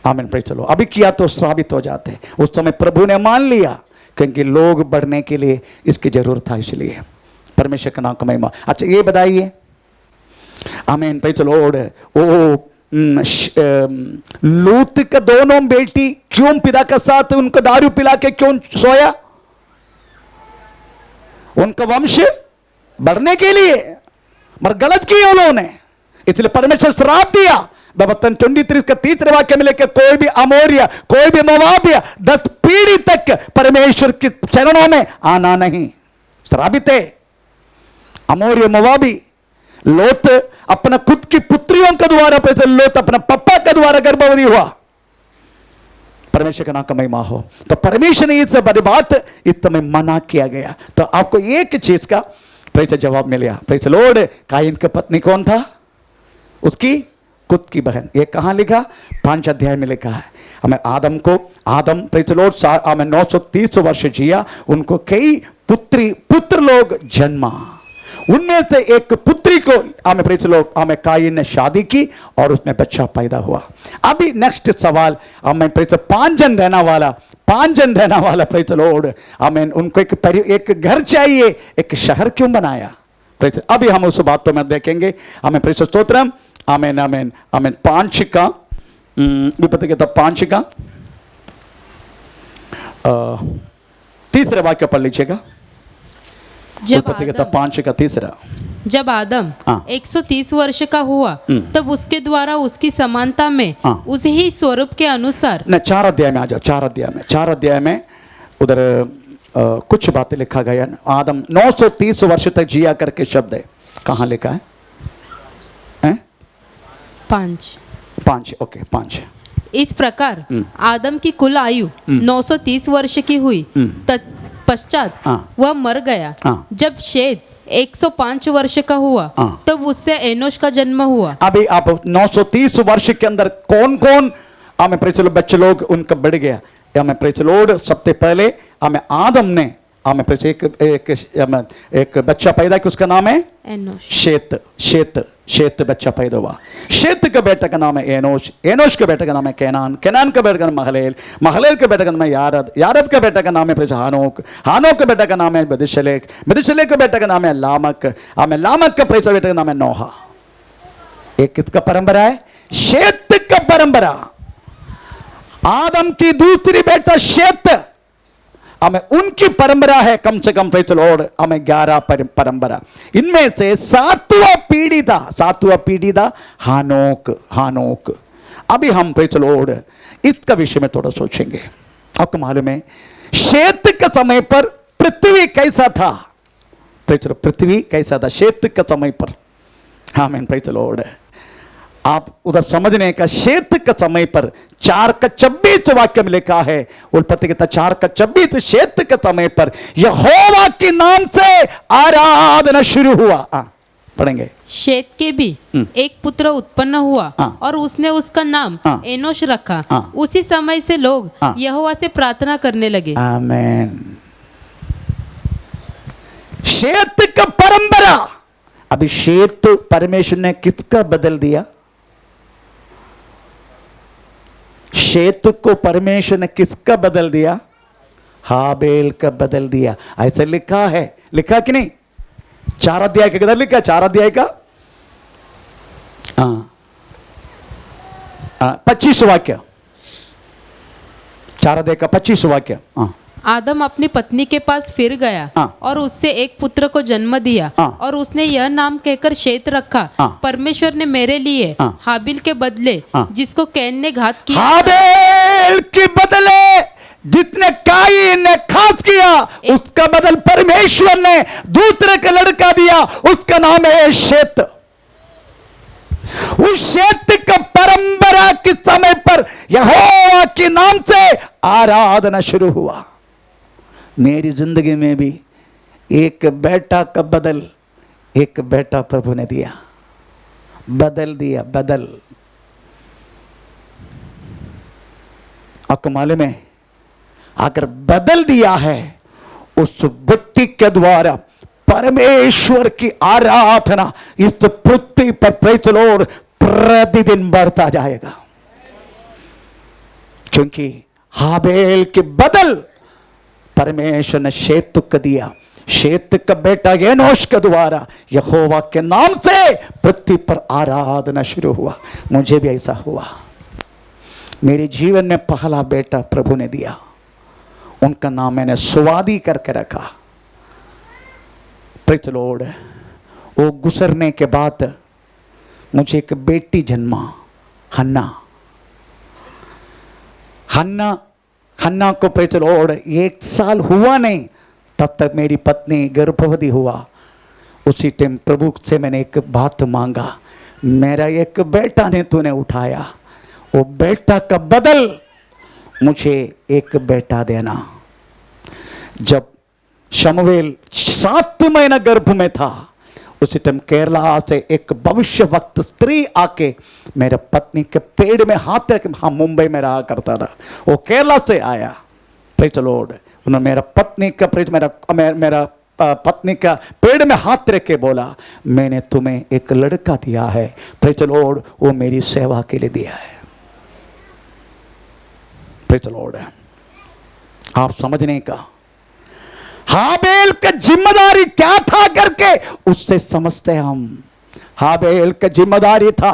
आमीन। प्रेज चलो। अभी किया तो साबित हो जाते। उस समय प्रभु ने मान लिया क्योंकि लोग बढ़ने के लिए इसकी जरूरत था, इसलिए। परमेश्वर का नाम का महिमा। अच्छा ये बताइए, आमीन। प्रेज चलो। वो लूत का दोनों बेटी क्यों पिता के साथ उनको दारू पिला के क्यों सोया? उनका वंश बढ़ने के लिए, मगर गलत किया उन्होंने, इसलिए परमेश्वर श्राप दिया। बबतन 23 का 3रे वाक्य में लेकर कोई भी अमोरिया कोई भी मोवाबिया 10 पीढ़ी तक परमेश्वर के चरणों में आना नहीं, श्रापित है। अमोरिया मोवाबी लोत अपना खुद की पुत्रियों के द्वारा, लोत अपना पप्पा के द्वारा गर्भवती हुआ। परमेश्वर का नाम का महिमा हो। तो परमेश्वर ने इससे बड़ी बात इस समय मना किया गया। तो आपको एक चीज का प्रेज जवाब मिल गया। Praise Lord. कायन की पत्नी कौन था? उसकी खुद की बहन। ये कहां लिखा? 5 अध्याय में लिखा है। हमें आदम प्रेज लॉर्ड हमें 930 वर्ष जिया, उनको कई पुत्र लोग जन्मा, उनमें से एक पुत्री को हमें प्रेज लॉर्ड हमें कायन ने शादी की और उसमें बच्चा पैदा हुआ। अभी नेक्स्ट सवाल, हमें प्रेज 5 जन रहना वाला प्रेज लॉर्ड हमें उनको एक घर चाहिए, एक शहर क्यों बनाया? अभी हम उस बातों में देखेंगे। हमें प्रेज स्तोत्रम। आमीन आमीन आमीन। 5 का विपत्ति के तब 5 का 3रे वाक्य पढ़ लीजिएगा। जब 5 का 3रा। जब आदम 130 वर्ष का हुआ तब उसके द्वारा उसकी समानता में उसे ही स्वरूप के अनुसार। न 4 अध्याय में आ जाओ। 4 अध्याय में उधर कुछ बातें लिखा गया। आदम 930 वर्ष तक जिया करके शब्द है, कहां लिखा है? 5। ओके 5। इस प्रकार आदम की कुल आयु 930 वर्ष की हुई। तत्पश्चात वह मर गया। जब शेत 105 वर्ष का हुआ तब उससे एनोश का जन्म हुआ। अभी आप 930 वर्ष के अंदर कौन कौन हमें प्रेज बच्चे लोग उनका बढ़ गया? हमें प्रेज लॉर्ड सबसे पहले हमें आदम ने हमें प्रेज एक बच्चा पैदा किया, उसका नाम है एनोश। शेत बच्चा पैदा हुआ। शेत के बेटे का नाम है एनोश के बेटे का नाम है केनान के बेटे का नाम महलेल के बेटे का नाम है यारद के बेटे का नाम है हानोक के बेटे का नाम है बदिशलेक के बेटे का नाम है लामक के बेटे का नाम है नोहा। एक किसका परंपरा है? शेत का परंपरा। आदम की दूसरी बेटा शेत, हमें उनकी परंपरा है कम से कम प्रेज लॉर्ड हमें 11 परंपरा। इनमें से 7वां पीढ़ी था हानोक। अभी हम प्रेज लॉर्ड इसका विषय में थोड़ा सोचेंगे। आपको मालूम है शेत के समय पर पृथ्वी कैसा था? पृथ्वी कैसा था शेत के समय पर? आमीन। Praise Lord. आप उधर समझने का, शेत के समय पर 4 का 26 वाक्य में लिखा है। उत्पत्ति के 4 का 26 शेत के समय पर यहोवा के नाम से आराधना शुरू हुआ। पढ़ेंगे। शेत के भी एक पुत्र उत्पन्न हुआ और उसने उसका नाम एनोश रखा। उसी समय से लोग यहोवा से प्रार्थना करने लगे। आमीन। शेत का परंपरा। अभी शेत परमेश्वर ने किसका बदल दिया? शेत को परमेश्वर ने किसका बदल दिया? हाबेल का बदल दिया। ऐसा लिखा है, लिखा कि नहीं? 4 अध्याय के किधर लिखा? 4 अध्याय का 25 वाक्य, 4 अध्याय का 25 वाक्य। आदम अपनी पत्नी के पास फिर गया हाँ। और उससे एक पुत्र को जन्म दिया हाँ। और उसने यह नाम कहकर शेत रखा। हाँ। परमेश्वर ने मेरे लिए हाँ। हाबिल के बदले हाँ। जिसको कैन ने घात किया हाबेल के बदले जितने कायीन ने घात किया, उसका बदल परमेश्वर ने दूसरे का लड़का दिया, उसका नाम है शेत। उस शेत का परंपरा के समय पर यहोवा के नाम से आराधना शुरू हुआ। मेरी जिंदगी में भी एक बेटा का बदल, एक बेटा प्रभु ने दिया, बदल दिया, बदल। आपको मालूम है, अगर बदल दिया है उस व्यक्ति के द्वारा परमेश्वर की आराधना इस पृथ्वी पर प्रेज़ द लॉर्ड प्रतिदिन बढ़ता जाएगा। क्योंकि हाबेल के बदल परमेश्वर ने शेत को दिया। शेत का बेटा एनोश के द्वारा यहोवा के नाम से पृथ्वी पर आराधना शुरू हुआ। मुझे भी ऐसा हुआ। मेरे जीवन में पहला बेटा प्रभु ने दिया, उनका नाम मैंने सुवादी करके रखा। Praise the Lord. वो गुजरने के बाद मुझे एक बेटी जन्मा, हन्ना। हन्ना को प्रेज़ द लॉर्ड 1 साल हुआ नहीं, तब तक मेरी पत्नी गर्भवती हुआ। उसी टाइम प्रभु से मैंने एक बात मांगा, मेरा एक बेटा ने तूने उठाया, वो बेटा का बदल मुझे एक बेटा देना। जब शमूएल 7 महीना गर्भ में था, उसी टाइम केरला से एक भविष्य वक्त स्त्री आके मेरे पत्नी के पेड़ में हाथ रख, हाँ मुंबई में रहा करता था, वो केरला से आया। Praise the Lord. उन्होंने मेरा पत्नी का मेरा पत्नी का पेड़ में हाथ रख के बोला, मैंने तुम्हें एक लड़का दिया है। Praise the Lord. वो मेरी सेवा के लिए दिया है। Praise the Lord. आप समझने का हाबेल का जिम्मेदारी क्या था करके उससे समझते हैं हम। हाबेल का जिम्मेदारी था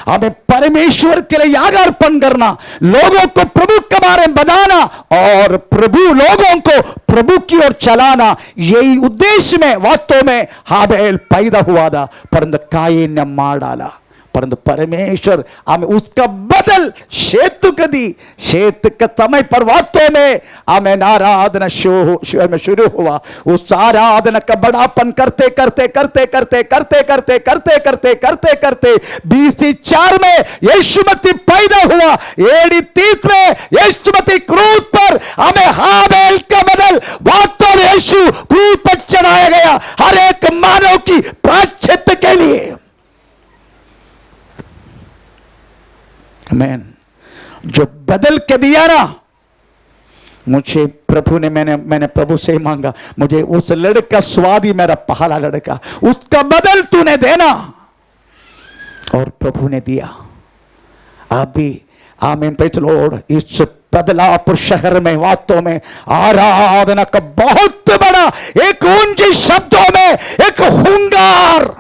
हमें परमेश्वर के लिए याग अर्पण करना, लोगों को प्रभु के बारे में बताना और प्रभु लोगों को प्रभु की ओर चलाना। यही उद्देश्य में वास्तव में हाबेल पैदा हुआ था, परंतु कायीन ने मार डाला। परंतु परमेश्वर हमें उसका बदल शेत को दी। शेत के समय पर वास्तव में हमें आराधना शुरू हुआ। उस आराधना का बड़ापन करते करते करते करते करते करते करते करते करते करते BC 4 में यीशु मसीह पैदा हुआ। AD 30 में यीशु मसीह क्रूस पर हमें हाबेल का बदल वास्तव में यीशु क्रूस पर चढ़ाया गया, हर एक मानव की प्रायश्चित के लिए। आमीन। जो बदल के दिया ना मुझे प्रभु ने, मैंने प्रभु से मांगा, मुझे उस लड़का स्वादी, मेरा पहला लड़का, उसका बदल तूने देना, और प्रभु ने दिया। अभी आमीन। Praise the Lord. इस बदलापुर शहर में वास्तव में आराधना का बहुत बड़ा एक ऊंचे शब्दों में एक हुंगार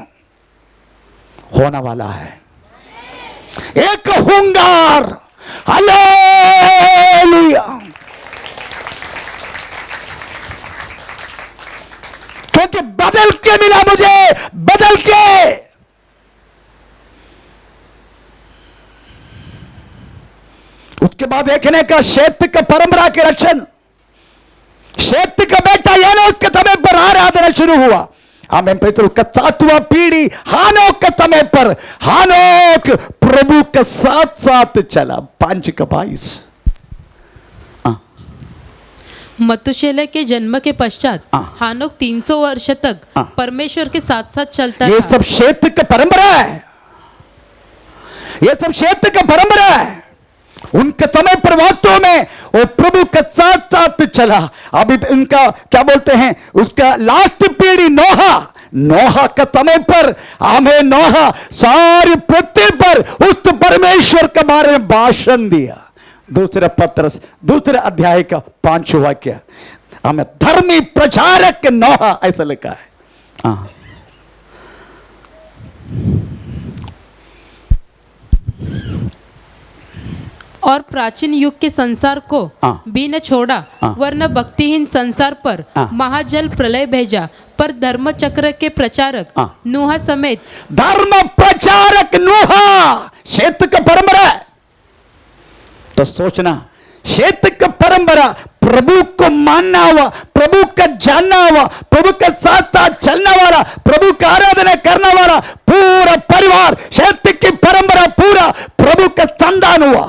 होने वाला है। एक हुंगार। हालेलुया। क्योंकि बदल के मिला मुझे, बदल के। उसके बाद देखने का शेत का परंपरा के रक्षण। शेत का बेटा एनोश के समय पर आराधना शुरू हुआ। आमीन। का 7वां पीढ़ी हानोक के समय पर हानोक प्रभु के साथ साथ चला। 5 का 22। मतुशेलह के जन्म के पश्चात हानोक 300 वर्ष तक परमेश्वर के साथ साथ चलता ये था। सब शेत का परंपरा है। ये सब शेत का परंपरा है। उनके समय पर वास्तव में वो प्रभु के साथ साथ चला। अभी उनका क्या बोलते हैं, उसका लास्ट पीढ़ी नोहा का समय पर हमें नोहा सारी पृथ्वी पर उस परमेश्वर के बारे में भाषण दिया। दूसरे पत्रस दूसरे अध्याय का 5 वाक्य, हमें धर्मी प्रचारक नोहा ऐसा लिखा है। हाँ, और प्राचीन युग के संसार को हाँ। भी न छोड़ा, हाँ। वरन भक्तिहीन संसार पर हाँ। महाजल प्रलय भेजा, पर धर्म चक्र के प्रचारक हाँ। नूह समेत धर्म प्रचारक नूहा शेत का परंपरा है। तो सोचना, शेत का परंपरा प्रभु को मानना हुआ, प्रभु का जानना हुआ, प्रभु के साथ साथ चलने वाला, प्रभु का आराधना करने वाला पूरा परिवार, शेत की परंपरा पूरा प्रभु का संतान हुआ।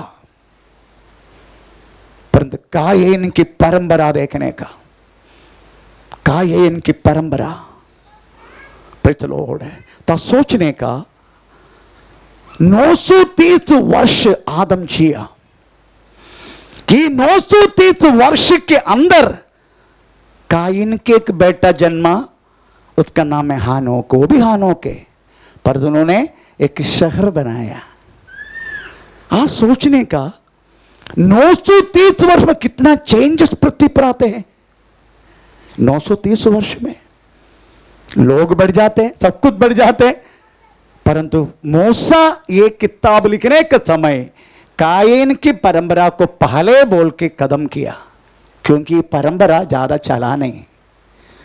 परंतु कायन की परंपरा देखने का, कायन की परंपरा प्रेज़ द लॉर्ड है। तो सोचने का 930 वर्ष आदम जिया, कि 930 वर्ष के अंदर कायन के एक बेटा जन्मा, उसका नाम है हानोक। वो भी हानोक है, पर उन्होंने एक शहर बनाया। आज सोचने का 930 वर्ष में कितना चेंजेस पृथ्वी पर आते हैं। 930 वर्ष में लोग बढ़ जाते हैं, सब कुछ बढ़ जाते हैं, परंतु मूसा ये किताब लिखने के समय कायन की परंपरा को पहले बोल के कदम किया, क्योंकि परंपरा ज्यादा चला नहीं,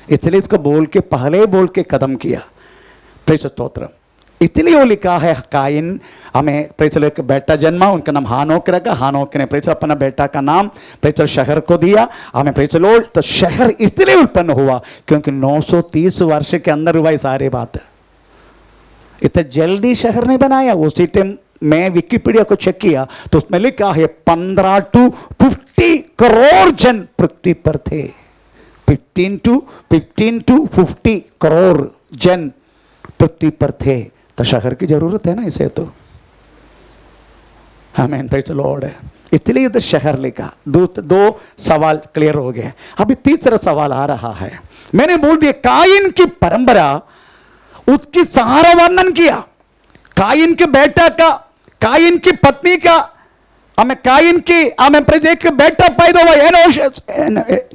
इसलिए इसको बोल के पहले बोल के कदम किया। प्रेषित स्तोत्र। इसलिए वो लिखा है कायन हमें प्रेषित एक बेटा जन्मा, उनका नाम हानोक रखा। हानोक ने प्रेषित अपना बेटा का नाम प्रेषित शहर को दिया, हमें प्रेषित लोग। तो शहर इसलिए उत्पन्न हुआ क्योंकि 930 वर्ष के अंदर हुआ ये सारी बात। इतना जल्दी शहर नहीं बनाया। उसी टाइम मैं विकिपीडिया को चेक किया तो उसमें लिखा है 15 to 50 करोड़ जन पृथ्वी पर थे। 15 to 50 करोड़ जन पृथ्वी पर थे। तो शहर की जरूरत है ना इसे, तो आमीन, प्रेज़ द लॉर्ड है। इसलिए तो शहर लिखा। दो सवाल क्लियर हो गए। अभी तीसरा सवाल आ रहा है। मैंने बोल दिया कायन की परंपरा, उसकी सारा वर्णन किया। कायन के बेटा का, कायन की पत्नी का, हमें कायन की हमें एक बेटा पैदा हुआ,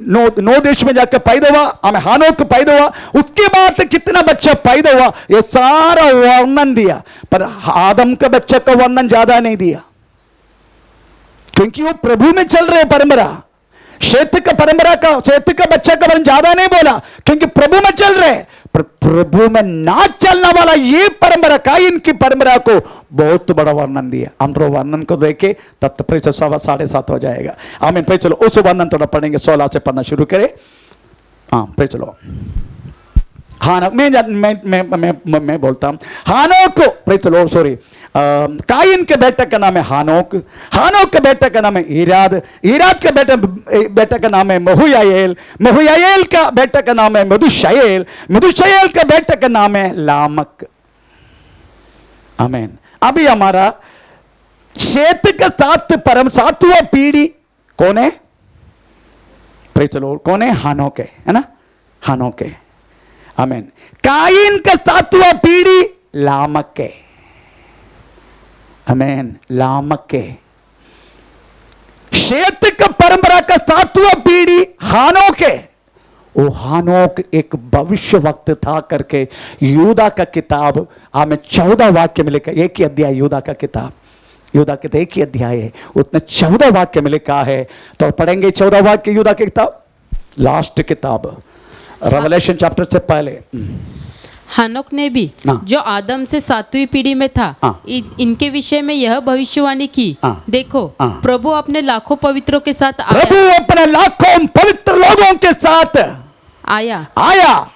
नो देश में जाकर पैदा हुआ, हमें हानोक पैदा हुआ। उसके बाद कितना बच्चा पैदा हुआ ये सारा वर्णन दिया, पर आदम का बच्चे का वर्णन ज्यादा नहीं दिया, क्योंकि वो प्रभु में चल रहे परंपरा। शेत का परंपरा का, शेत का बच्चा का वर्णन ज्यादा नहीं बोला, क्योंकि प्रभु में चल रहे। पर प्रभु में ना चलने वाला ये परंपरा, कायन की परंपरा को बहुत बड़ा वर्णन दिया। हम तो वर्णन को देखे तब तो प्रेषित 7:30 हो जाएगा। आमीन, प्रेज़ चलो उस वर्णन थोड़ा पढ़ेंगे। 16 से पढ़ना शुरू करें। हाँ, प्रेज़ चलो। हाँ, मैं बोलता हूं हानोक को, प्रेज़ लो, सॉरी, कायन के बेटा का नाम है हानोक। हानोक के बेटा का नाम है ईराद। ईराद के बेटा का नाम है महुयायेल। महुयायेल का बेटा का नाम है मधुशाएल। मधुशाएल का बेटा का नाम है लामक। आमीन। अभी हमारा शेत का सातवां पीढ़ी कौन है? प्रेज़ लो, कौन है? हानोक है ना, हानोक है। आमीन। कायन का 7वां पीढ़ी लामक है। आमीन, लामक है। शेत का परंपरा का 7वां पीढ़ी हानोक है। वो हानोक एक भविष्य वक्त था करके यूदा का किताब हमें 14 वाक्य में लिखा। एक ही अध्याय यूदा का किताब, यूदा के एक ही अध्याय है, उसमें 14 वाक्य में लिखा है। तो पढ़ेंगे 14 वाक्य यूदा की किताब, लास्ट किताब रेवलेशन चैप्टर से पहले। हानोक ने भी जो आदम से 7वीं पीढ़ी में था इनके विषय में यह भविष्यवाणी की, देखो प्रभु अपने लाखों पवित्रों के साथ आया, प्रभु अपने लाखों पवित्र लोगों के साथ आया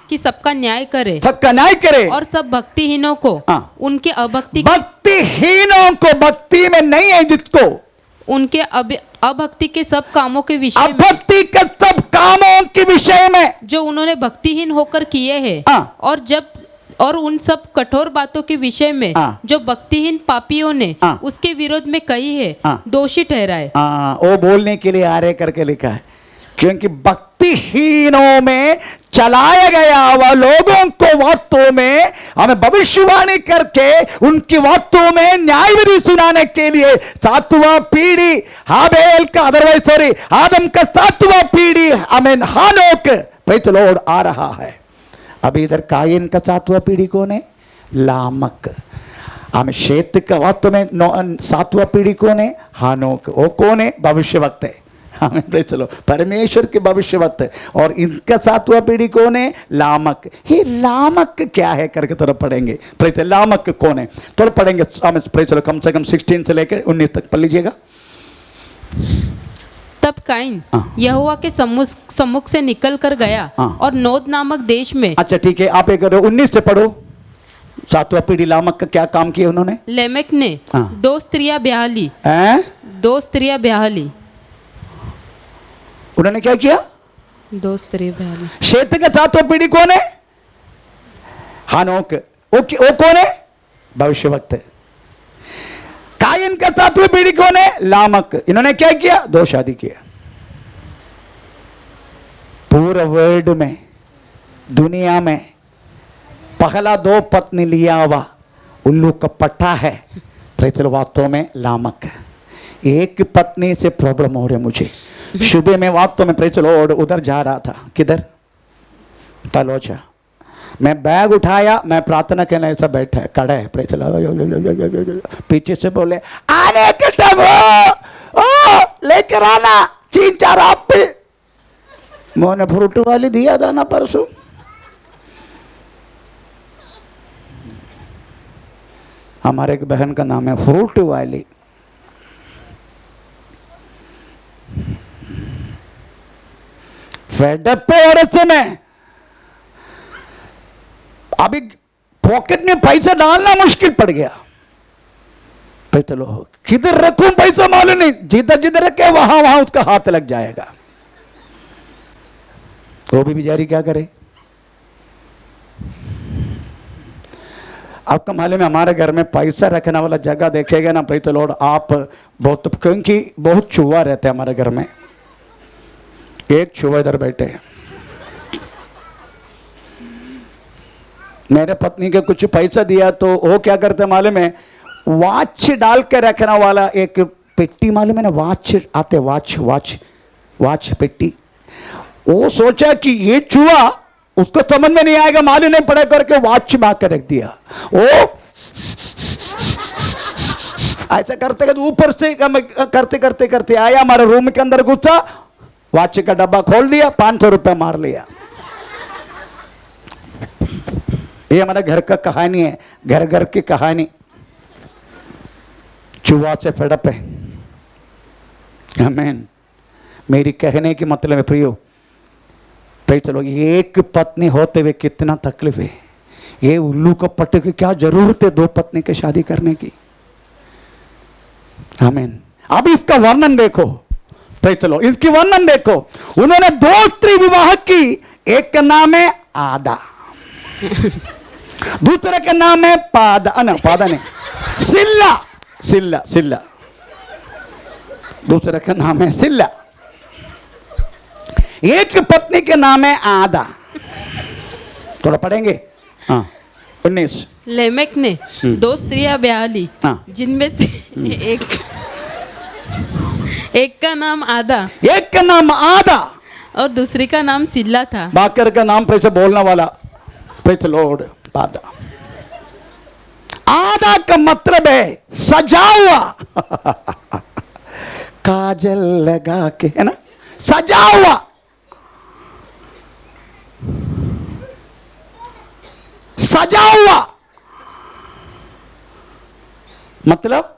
कि सबका न्याय करे, सबका न्याय करे, और सब भक्तिहीनों को उनके भक्तिहीनों को, भक्ति में नहीं है जिसको, उनके अभक्ति के सब कामों के विषय में, अभक्ति के सब कामों के विषय में जो उन्होंने भक्तिहीन होकर किए हैं, और उन सब कठोर बातों के विषय में जो भक्तिहीन पापियों ने उसके विरोध में कही है, दोषी ठहराए। वो बोलने के लिए आ रहे करके लिखा है, क्योंकि भक्तिहीनों में चलाया गया वह लोगों को वास्तव में हमें भविष्यवाणी करके उनकी वास्तव में न्याय विधि सुनाने के लिए 7वां पीढ़ी हाबेल का अदरवाइज सॉरी आदम का 7वां पीढ़ी हमें हानोक प्रेज़ द लॉर्ड आ रहा है। अभी इधर कायन का 7वां पीढ़ी कौन है? लामक। हमें शेत का वास्तव में 7वां पीढ़ी कौन है? हानोक। वो कौन है? भविष्यवक्त है। हमें प्रेज़ द लॉर्ड, परमेश्वर के भविष्यवक्त है। और इनका 7वां पीढ़ी कौन है? लामक। ये लामक क्या है करके थोड़ा पढ़ेंगे। प्रेज़ द लॉर्ड, लामक कौन है थोड़ा पढ़ेंगे। हमें प्रेज़ द लॉर्ड कम से कम 16 से लेकर 19 तक पढ़ लीजिएगा। तब काइन यहोवा के सम्मुख से निकल कर गया और नोद नामक देश में। अच्छा ठीक है, आप एक 19 से पढ़ो। 7वां पीढ़ी लामक का क्या काम किया उन्होंने? लेमेक ने 2 स्त्रियां ब्याह ली। 2 स्त्रियां ब्याह ली। उन्होंने क्या किया? 2 स्त्रियां ब्याह ली। शेत का 7वां पीढ़ी कौन है? हानोक। वो कौन है? भविष्यवक्त। कायन का 7वां पीढ़ी कौन है? लामक। इन्होंने क्या किया? 2 शादी किया। पूरे वर्ल्ड में, दुनिया में पहला 2 पत्नी लिया हुआ उल्लू का पट्टा है प्रेज़ द लॉर्ड, वास्तव में लामक है। एक पत्नी से प्रॉब्लम हो रही मुझे। सुबह में वास्तव में प्रेज़ द लॉर्ड उधर जा रहा था। किधर? तलोजा। मैं बैग उठाया, मैं प्रार्थना करने ऐसा बैठा है, खड़ा है प्रेज़ द लॉर्ड। पीछे से बोले आने के टाइम हो लेकर आना 3-4 आप पे। मैंने फ्रूट वाली दिया था ना परसों। हमारे एक बहन का नाम है फ्रूट वाली। फेडअप पे और ऐसे में अभी पॉकेट में पैसा डालना मुश्किल पड़ गया। पे चलो किधर रखूं पैसा मालूम नहीं, जिधर जिधर रखे वहां वहां उसका हाथ लग जाएगा। वो भी बेचारी क्या करे। आपका मालूम है हमारे घर में पैसा रखने वाला जगह देखेगा ना प्रेज़ द लॉर्ड आप बहुत, क्योंकि बहुत चूहा रहते हैं हमारे घर में। एक चूहा इधर बैठे, मेरे पत्नी के कुछ पैसा दिया तो वो क्या करते मालूम है, वॉच डाल के रखने वाला एक पेटी मालूम है ना, वॉच आते, वॉच पेटी। वो सोचा कि ये चूहा उसको समझ में नहीं आएगा, मालूम नहीं पड़े करके वॉच में आकर रख दिया। वो ऐसा करते करते ऊपर से करते करते करते आया हमारे रूम के अंदर घुसा, वॉच का डब्बा खोल दिया, 500 रुपया मार लिया। ये हमारा घर का कहानी है, घर घर की कहानी। चूहा से फेडअप है। आमीन। मेरी कहने की मतलब है प्रियो, भाई चलो एक पत्नी होते हुए कितना तकलीफ है। ये उल्लू को पट्टे की क्या जरूरत है 2 पत्नी की शादी करने की। आमीन। अब इसका वर्णन देखो, भाई चलो इसकी वर्णन देखो। उन्होंने 2 स्त्री विवाह की, एक का नाम है आदा, दूसरे का नाम है पादा नहीं सिल्ला। दूसरे का नाम है सिल्ला। एक पत्नी के नाम है आदा। थोड़ा पढ़ेंगे। हाँ 19। लेमेक ने 2 स्त्रियां ब्याह ली, जिनमें से एक का नाम आदा और दूसरी का नाम सिल्ला था। बाकर का नाम पे बोलने वाला प्रेज़ द लॉर्ड आदा। आदा का मतलब है सजा हुआ, काजल लगा के, है ना, सजा हुआ। मतलब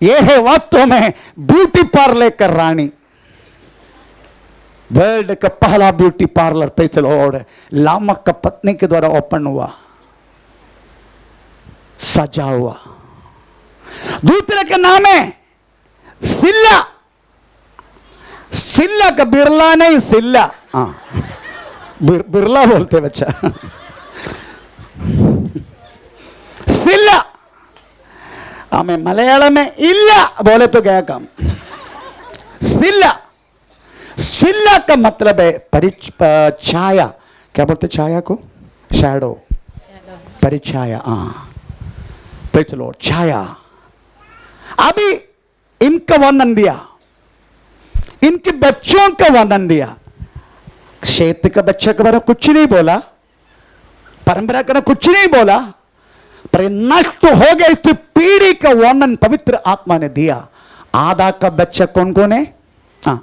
यह है वास्तव में ब्यूटी पार्लर का रानी। वर्ल्ड का पहला beauty parlour praise the lord Lamech का पत्नी के द्वारा ओपन हुआ, सजा हुआ। दूसरे का नाम है सिल्ला। सिल्ला का बिरला नहीं, सिल्ला। हाँ बिरला बोलते बच्चा। सिल्ला हमें मलयालम में इल्ला बोले तो गया काम। सिल्ला का मतलब है छाया, क्या बोलते छाया को? शैडो, परिछाया। प्रेज़ द लॉर्ड, छाया। अभी इनका वर्णन दिया, इनके बच्चों का वर्णन दिया। शेत का बच्चा के बारे में कुछ नहीं बोला, परंपरा का कुछ नहीं बोला, पर नष्ट हो गए इस पीढ़ी का वर्णन पवित्र आत्मा ने दिया। आदा का बच्चा कौन कौन है?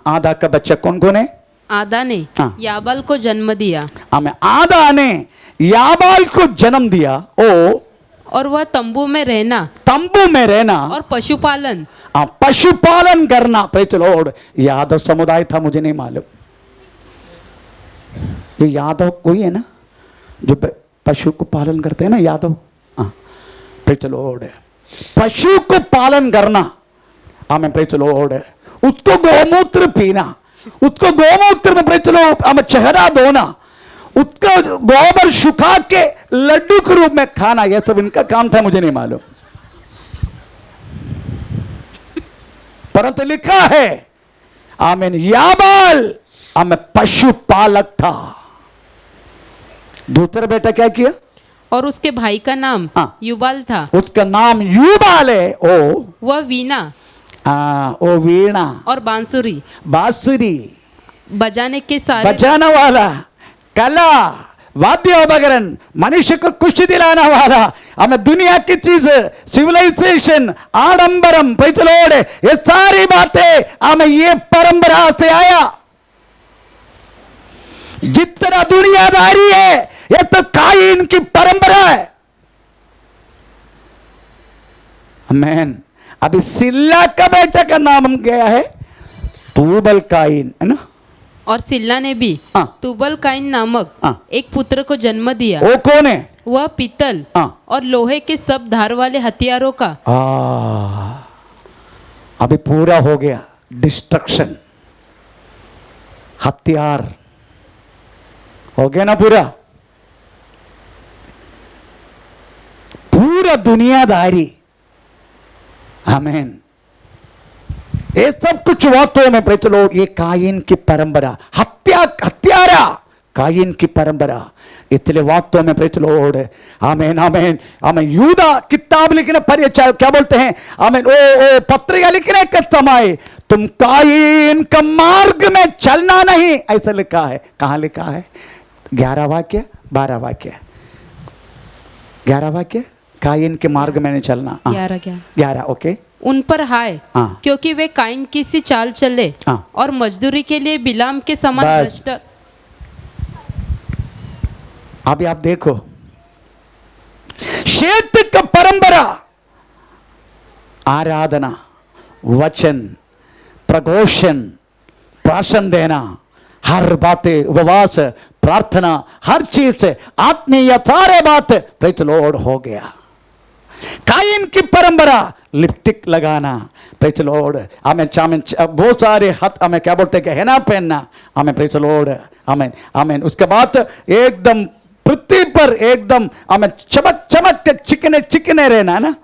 आदा का बच्चा कौन कौन है? आदा ने याबाल को जन्म दिया। हमें आदा ने याबाल को जन्म दिया। ओ, और वह तंबू में रहना और पशुपालन पशुपालन करना। प्रेज़ द लॉर्ड, यादव समुदाय था, मुझे नहीं मालूम। ये यादव कोई है ना जो पशु को पालन करते हैं ना, यादव। प्रेज़ द लॉर्ड, पशु को पालन करना। आमेन, प्रेज़ द लॉर्ड। उसको गौमूत्र पीना, उसको गौमूत्र में प्रेज़ द लॉर्ड हमें चेहरा धोना, उसका गोबर सुखा के लड्डू के रूप में खाना, यह सब इनका काम था, मुझे नहीं मालूम। परंतु लिखा है, आमीन, याबाल हमें पशुपालक था। दूसरा बेटा क्या किया? और उसके भाई का नाम युबाल था। उसका नाम युबाल है। ओ, वह वीणा, ओ वीणा और बांसुरी बजाने के सारे, बजाने वाला, कला, वाद्य उपकरण, मनुष्य को खुशी दिलाने वाला, हमें दुनिया की चीज, सिविलाइजेशन, आडंबरम, प्रेज़ द लॉर्ड, ये सारी बातें हमें ये परंपरा से आया। जितना दुनियादारी है ये तो कायीन की परंपरा है। आमीन। अभी सिल्ला का बेटा का नाम गया है तूबल कायीन, है ना। और सिल्ला ने भी तुबल काइन नामक एक पुत्र को जन्म दिया। वो कौन है? वह पीतल और लोहे के सब धार वाले हथियारों का। अभी पूरा हो गया डिस्ट्रक्शन, हथियार हो गया ना पूरा, पूरा दुनियादारी। आमीन। ये सब कुछ वास्तव में प्रेज़ द लॉर्ड, ये कायीन की परंपरा, हत्यारा कायीन की परंपरा। इसलिए वास्तव में प्रेज़ द लॉर्ड, आमीन आमीन आमीन, यूदा किताब लिखने पर क्या बोलते हैं, आमीन, ओ पत्रिका लिखने के समय तुम कायीन का मार्ग में चलना नहीं, ऐसा लिखा है। कहां लिखा है? 11 वाक्य 12 वाक्य, 11 वाक्य, कायीन के मार्ग में नहीं चलना। 11 ओके। उन पर हाय, क्योंकि वे काइन की सी चाल चले और मजदूरी के लिए बिलाम के समान भ्रष्ट। अभी आप देखो, शेत का परंपरा, आराधना, वचन, प्रघोषण, प्राशन देना, हर बातें, उपवास, प्रार्थना, हर चीज से आत्मीय सारे बात प्रेज़ द लॉर्ड हो गया। कायीन की परंपरा, लिपस्टिक लगाना, प्रेज़ द लॉर्ड, हमें बहुत सारे हाथ, हमें क्या बोलते हैं, गहना पहनना, हमें प्रेज़ द लॉर्ड, आमीन आमीन। उसके बाद एकदम पृथ्वी पर एकदम हमें चमक चमक के चिकने रहना ना।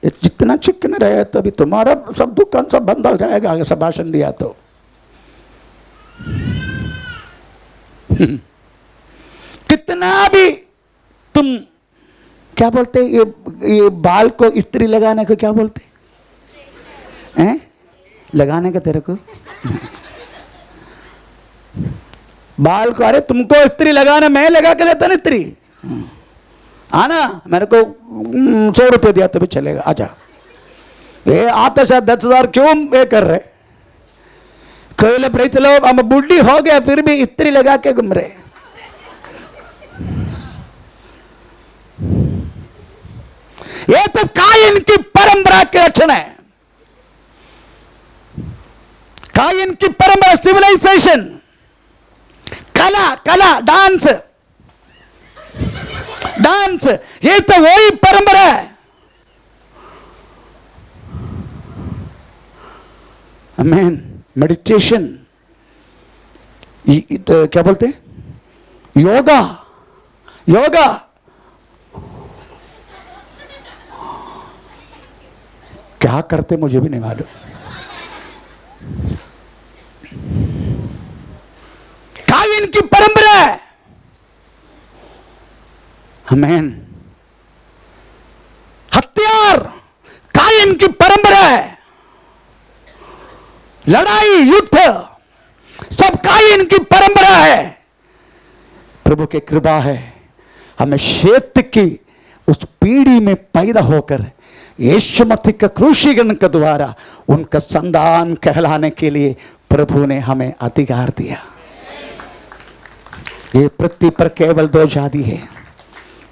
जितना चिकने रहे तभी तुम्हारा सब दुकान सब बंद हो जाएगा, अगर सब भाषण दिया तो। कितना भी तुम क्या बोलते, ये बाल को इस्त्री लगाने को क्या बोलते हैं? लगाने का तेरे को बाल को, अरे तुमको इस्त्री लगाना, मैं लगा के लेता ना इस्त्री, आना, मेरे को 100 रुपये दिया तो भी चलेगा, आजा। ये आता शायद 10,000 क्यों ये कर रहे? कोई प्रेज़ द लॉर्ड, हम बुढ़ी हो गया फिर भी इस्त्री लगा के घूम रहे। ये तो कायीन की परंपरा के लक्षण है। कायीन की परंपरा, सिविलाइजेशन, कला, डांस, ये तो वही परंपरा है। आमीन। मेडिटेशन, तो क्या बोलते हैं, योगा, क्या करते मुझे भी नहीं मालूम। कायीन की परंपरा है। आमीन। हत्यार कायन की परंपरा है, लड़ाई युद्ध सब कायन की परंपरा है। प्रभु की कृपा है, हमें शेत की उस पीढ़ी में पैदा होकर यीशु मसीह के क्रूसीकरण के द्वारा उनका संतान कहलाने के लिए प्रभु ने हमें अधिकार दिया। ये पृथ्वी पर केवल दो जाति है,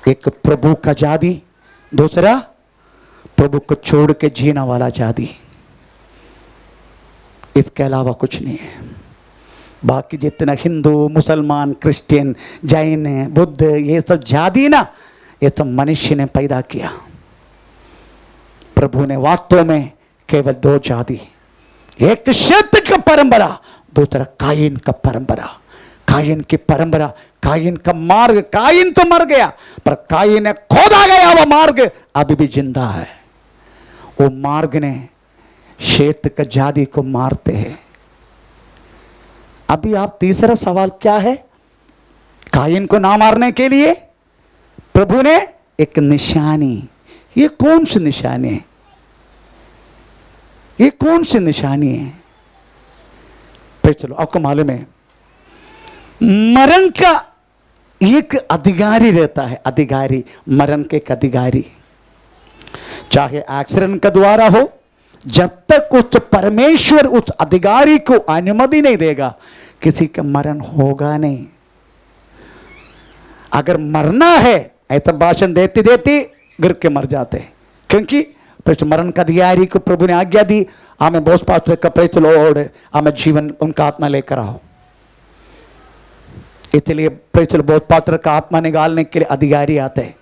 एक प्रभु का जाति, दूसरा प्रभु को छोड़ के जीने वाला जाति। इसके अलावा कुछ नहीं है। बाकी जितना हिंदू, मुसलमान, क्रिश्चियन, जैन, बुद्ध, ये सब जाति ना, ये सब मनुष्य ने पैदा किया। प्रभु ने वास्तव में केवल दो जाति, एक शेत का परंपरा, दूसरा कायन का परंपरा। कायन की परंपरा, कायन का मार्ग, कायन तो मर गया पर कायन ने खोदा गया वो मार्ग अभी भी जिंदा है। वो मार्ग ने शेत का जाति को मारते हैं। अभी आप तीसरा सवाल क्या है? कायन को ना मारने के लिए प्रभु ने एक निशानी, ये कौन सी निशानी है? ये कौन सी निशानी है? फिर चलो, आपको मालूम है मरण का एक अधिकारी रहता है, अधिकारी, मरण के एक अधिकारी, चाहे एक्सीडेंट के द्वारा हो, जब तक उस परमेश्वर उस अधिकारी को अनुमति नहीं देगा किसी का मरण होगा नहीं। अगर मरना है ऐसा भाषण देते देते गिर के मर जाते हैं, क्योंकि मरण का अधिकारी को प्रभु ने आज्ञा दी, हमें बोस पात्र का प्रेच लोड, हमें जीवन उनका आत्मा लेकर आओ। इसलिए प्रेच बोस पात्र का आत्मा निकालने के लिए अधिकारी आते हैं।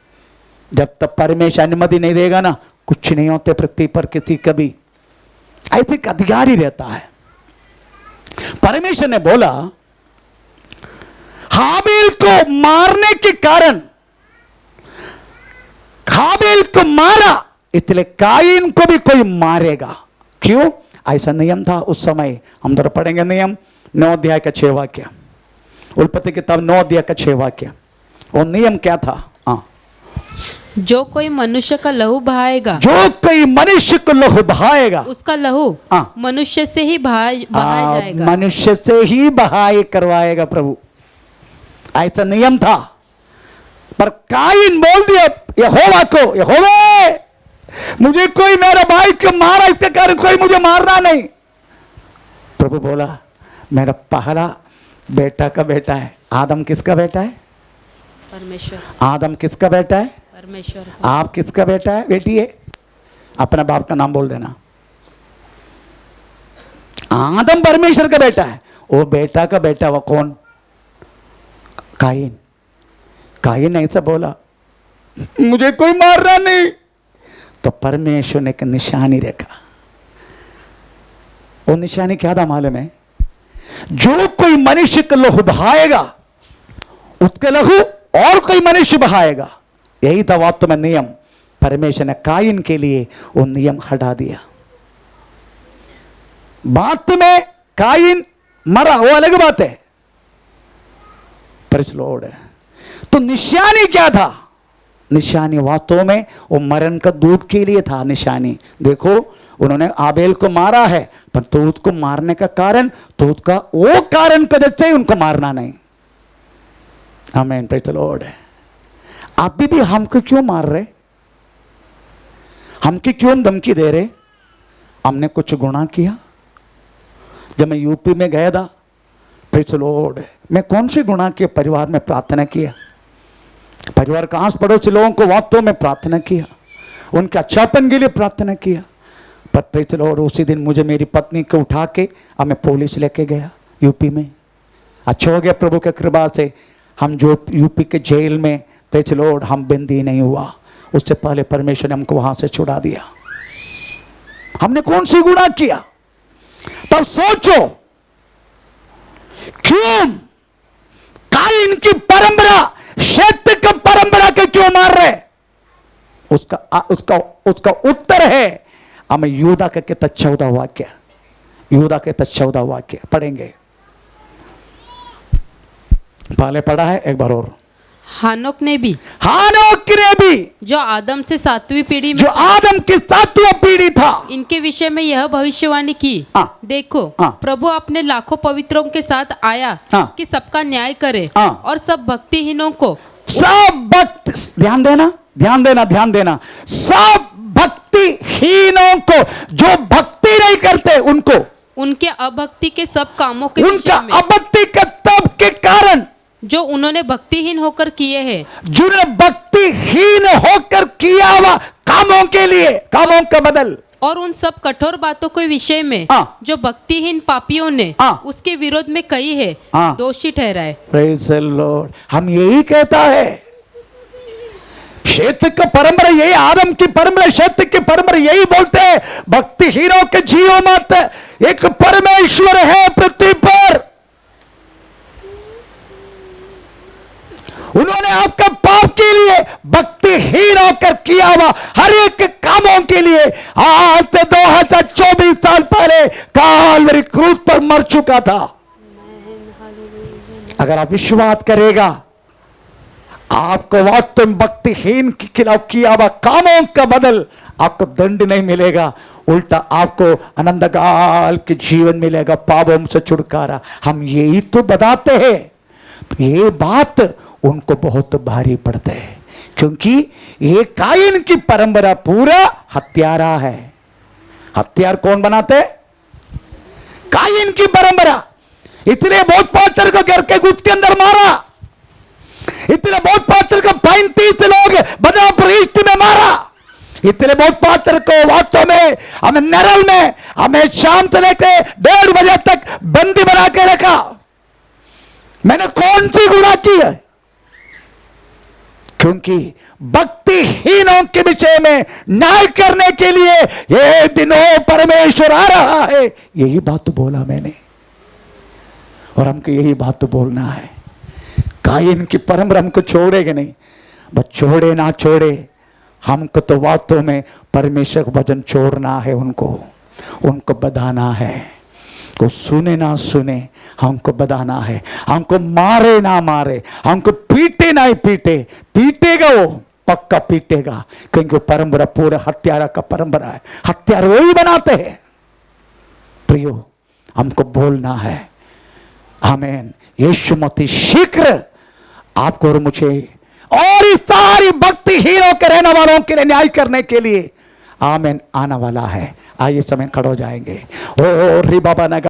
जब तक परमेश्वर अनुमति नहीं देगा ना, कुछ नहीं होते पृथ्वी पर किसी कभी। ऐसे एक अधिकारी रहता है। परमेश्वर ने बोला हाबिल को मारने के कारण, हाबिल को मारा इसलिए कायन को भी कोई मारेगा। क्यों? ऐसा नियम था उस समय। हम तो पढ़ेंगे नियम 9 अध्याय का 6 वाक्य, उत्पत्ति किताब 9 अध्याय का 6 वाक्य। और नियम क्या था? हाँ, जो कोई मनुष्य का लहू बहाएगा, जो कोई मनुष्य को लहू बहाएगा, उसका लहू हाँ, मनुष्य से ही बहाया जाएगा। मनुष्य से ही बहाए करवाएगा प्रभु, ऐसा नियम था। पर कायन बोल दिया यहोवा को, यहोवा मुझे कोई मेरा भाई को मारा, इसके कारण कोई मुझे मारना नहीं। प्रभु बोला मेरा पहला बेटा का बेटा है। आदम किसका बेटा है? परमेश्वर। आदम किसका बेटा है? परमेश्वर। आप किसका बेटा है, बेटी है? अपना बाप का नाम बोल देना। आदम परमेश्वर का बेटा है। वो बेटा का बेटा वो कौन? कायन। कायन ऐसा बोला मुझे कोई मारना नहीं, तो परमेश्वर ने एक निशानी रखा। वो निशानी क्या था मालूम है? जो कोई मनुष्य का लहू बहाएगा उसका लहू और कोई मनुष्य बहाएगा। यही था वास्तव में नियम। परमेश्वर ने कायन के लिए वो नियम हटा दिया। बात में कायन मरा वो अलग बात है, प्रेज़ लॉर्ड। तो निशानी क्या था? निशानी वास्तव में वो मरण का दूत के लिए था। निशानी देखो, उन्होंने आबेल को मारा है, पर तो उसको मारने का कारण, तो उसका वो कारण की वजह से उनको मारना नहीं। आमीन, प्रेज़ द लॉर्ड। अभी भी हमको क्यों मार रहे? हमको क्यों धमकी दे रहे? हमने कुछ गुनाह किया? जब मैं यूपी में गया था, प्रेज़ द लॉर्ड, मैं कौन से गुनाह के परिवार में प्रार्थना किया? परिवार का आस पड़ोस लोगों को वास्तव में प्रार्थना किया, उनके अच्छापन के लिए प्रार्थना किया। पर प्रेज़ द लॉर्ड, उसी दिन मुझे मेरी पत्नी को उठा के हमें पुलिस लेके गया यूपी में। अच्छा हो गया प्रभु के कृपा से, हम जो यूपी के जेल में, प्रेज़ द लॉर्ड, हम बंदी नहीं हुआ। उससे पहले परमेश्वर ने हमको वहां से छुड़ा दिया। हमने कौन सी गुनाह किया? तब सोचो क्यों कायन की परंपरा, शेत का परंपरा के क्यों मार रहे? उसका उत्तर है हमें यूदा के 14 वाक्य, यूदा के 14 वाक्य पढ़ेंगे। पहले पढ़ा है, एक बार और। हानोक ने भी, हानोक ने भी, जो आदम से 7वीं पीढ़ी में जो आदम की 7वीं पीढ़ी था, इनके विषय में यह भविष्यवाणी की, हाँ। देखो हाँ। प्रभु अपने लाखों पवित्रों के साथ आया हाँ। कि सबका न्याय करे हाँ। और सब भक्तिहीनों को, सब भक्त, ध्यान देना, ध्यान देना, ध्यान देना, सब भक्तिहीनों को, जो भक्ति नहीं करते उनको, उनके अभक्ति के सब कामों के उनका विषय में अभक्ति के तब के कारण जो उन्होंने भक्तिहीन होकर किए हैं, जिन्होंने भक्तिहीन होकर किया हुआ कामों के लिए, कामों का बदल, और उन सब कठोर बातों के विषय में हाँ। जो भक्तिहीन पापियों ने हाँ। उसके विरोध में कही है, हाँ। दोषी ठहराए। Praise the Lord. हम यही कहता है, क्षेत्र का परंपरा यही, आदम की परंपरा, क्षेत्र की परंपरा यही बोलते हैं, भक्तिहीनों के जियो मत, एक परमेश्वर है पृथ्वी पर, उन्होंने आपका पाप के लिए, भक्तिहीन होकर किया हुआ हर एक कामों के लिए आज से 2024 साल पहले काल्वरी क्रूस पर मर चुका था। अगर आप विश्वास करेगा, आपको वास्तव में भक्तिहीन के खिलाफ किया हुआ कामों का बदल आपको दंड नहीं मिलेगा, उल्टा आपको आनंद काल के जीवन मिलेगा, पापों से छुटकारा। हम यही तो बताते हैं। ये बात उनको बहुत भारी पड़ता है, क्योंकि ये कायन की परंपरा पूरा हत्यारा है। हत्यार कौन बनाते? कायन की परंपरा। इसलिए बहुत पात्र को घर के घुस के अंदर मारा, इतने बहुत पात्र को 35 लोग बना परिष्ठ में मारा, इतने बहुत पात्र को वास्तव में हमें नरल में हमें शाम से लेकर 1:30 बजे तक बंदी बना के रखा। मैंने कौन सी गुनाह की है? क्योंकि भक्तिहीनों के विषय में न्याय करने के लिए ये दिनों परमेश्वर आ रहा है। यही बात तो बोला मैंने, और हमको यही बात तो बोलना है। कायन की परंपरा हमको छोड़ेगा नहीं, बस छोड़े ना छोड़े, हमको तो वास्तव में परमेश्वर का वचन छोड़ना है, उनको बताना है। को सुने ना सुने, हमको बताना है। हमको मारे ना मारे, हमको पीटे ना पीटे, पीटेगा वो पक्का पीटेगा, क्योंकि परंपरा पूरा हत्यारा का परंपरा है। हत्यार वही बनाते हैं। प्रियो, हमको बोलना है, आमीन। यीशु मसीह शीघ्र आपको और मुझे और इस सारी भक्तिहीनों के रहने वालों के लिए न्याय करने के लिए, आमीन, आने वाला है। आइए समय खड़े हो जाएंगे। ओ री बाबा नगर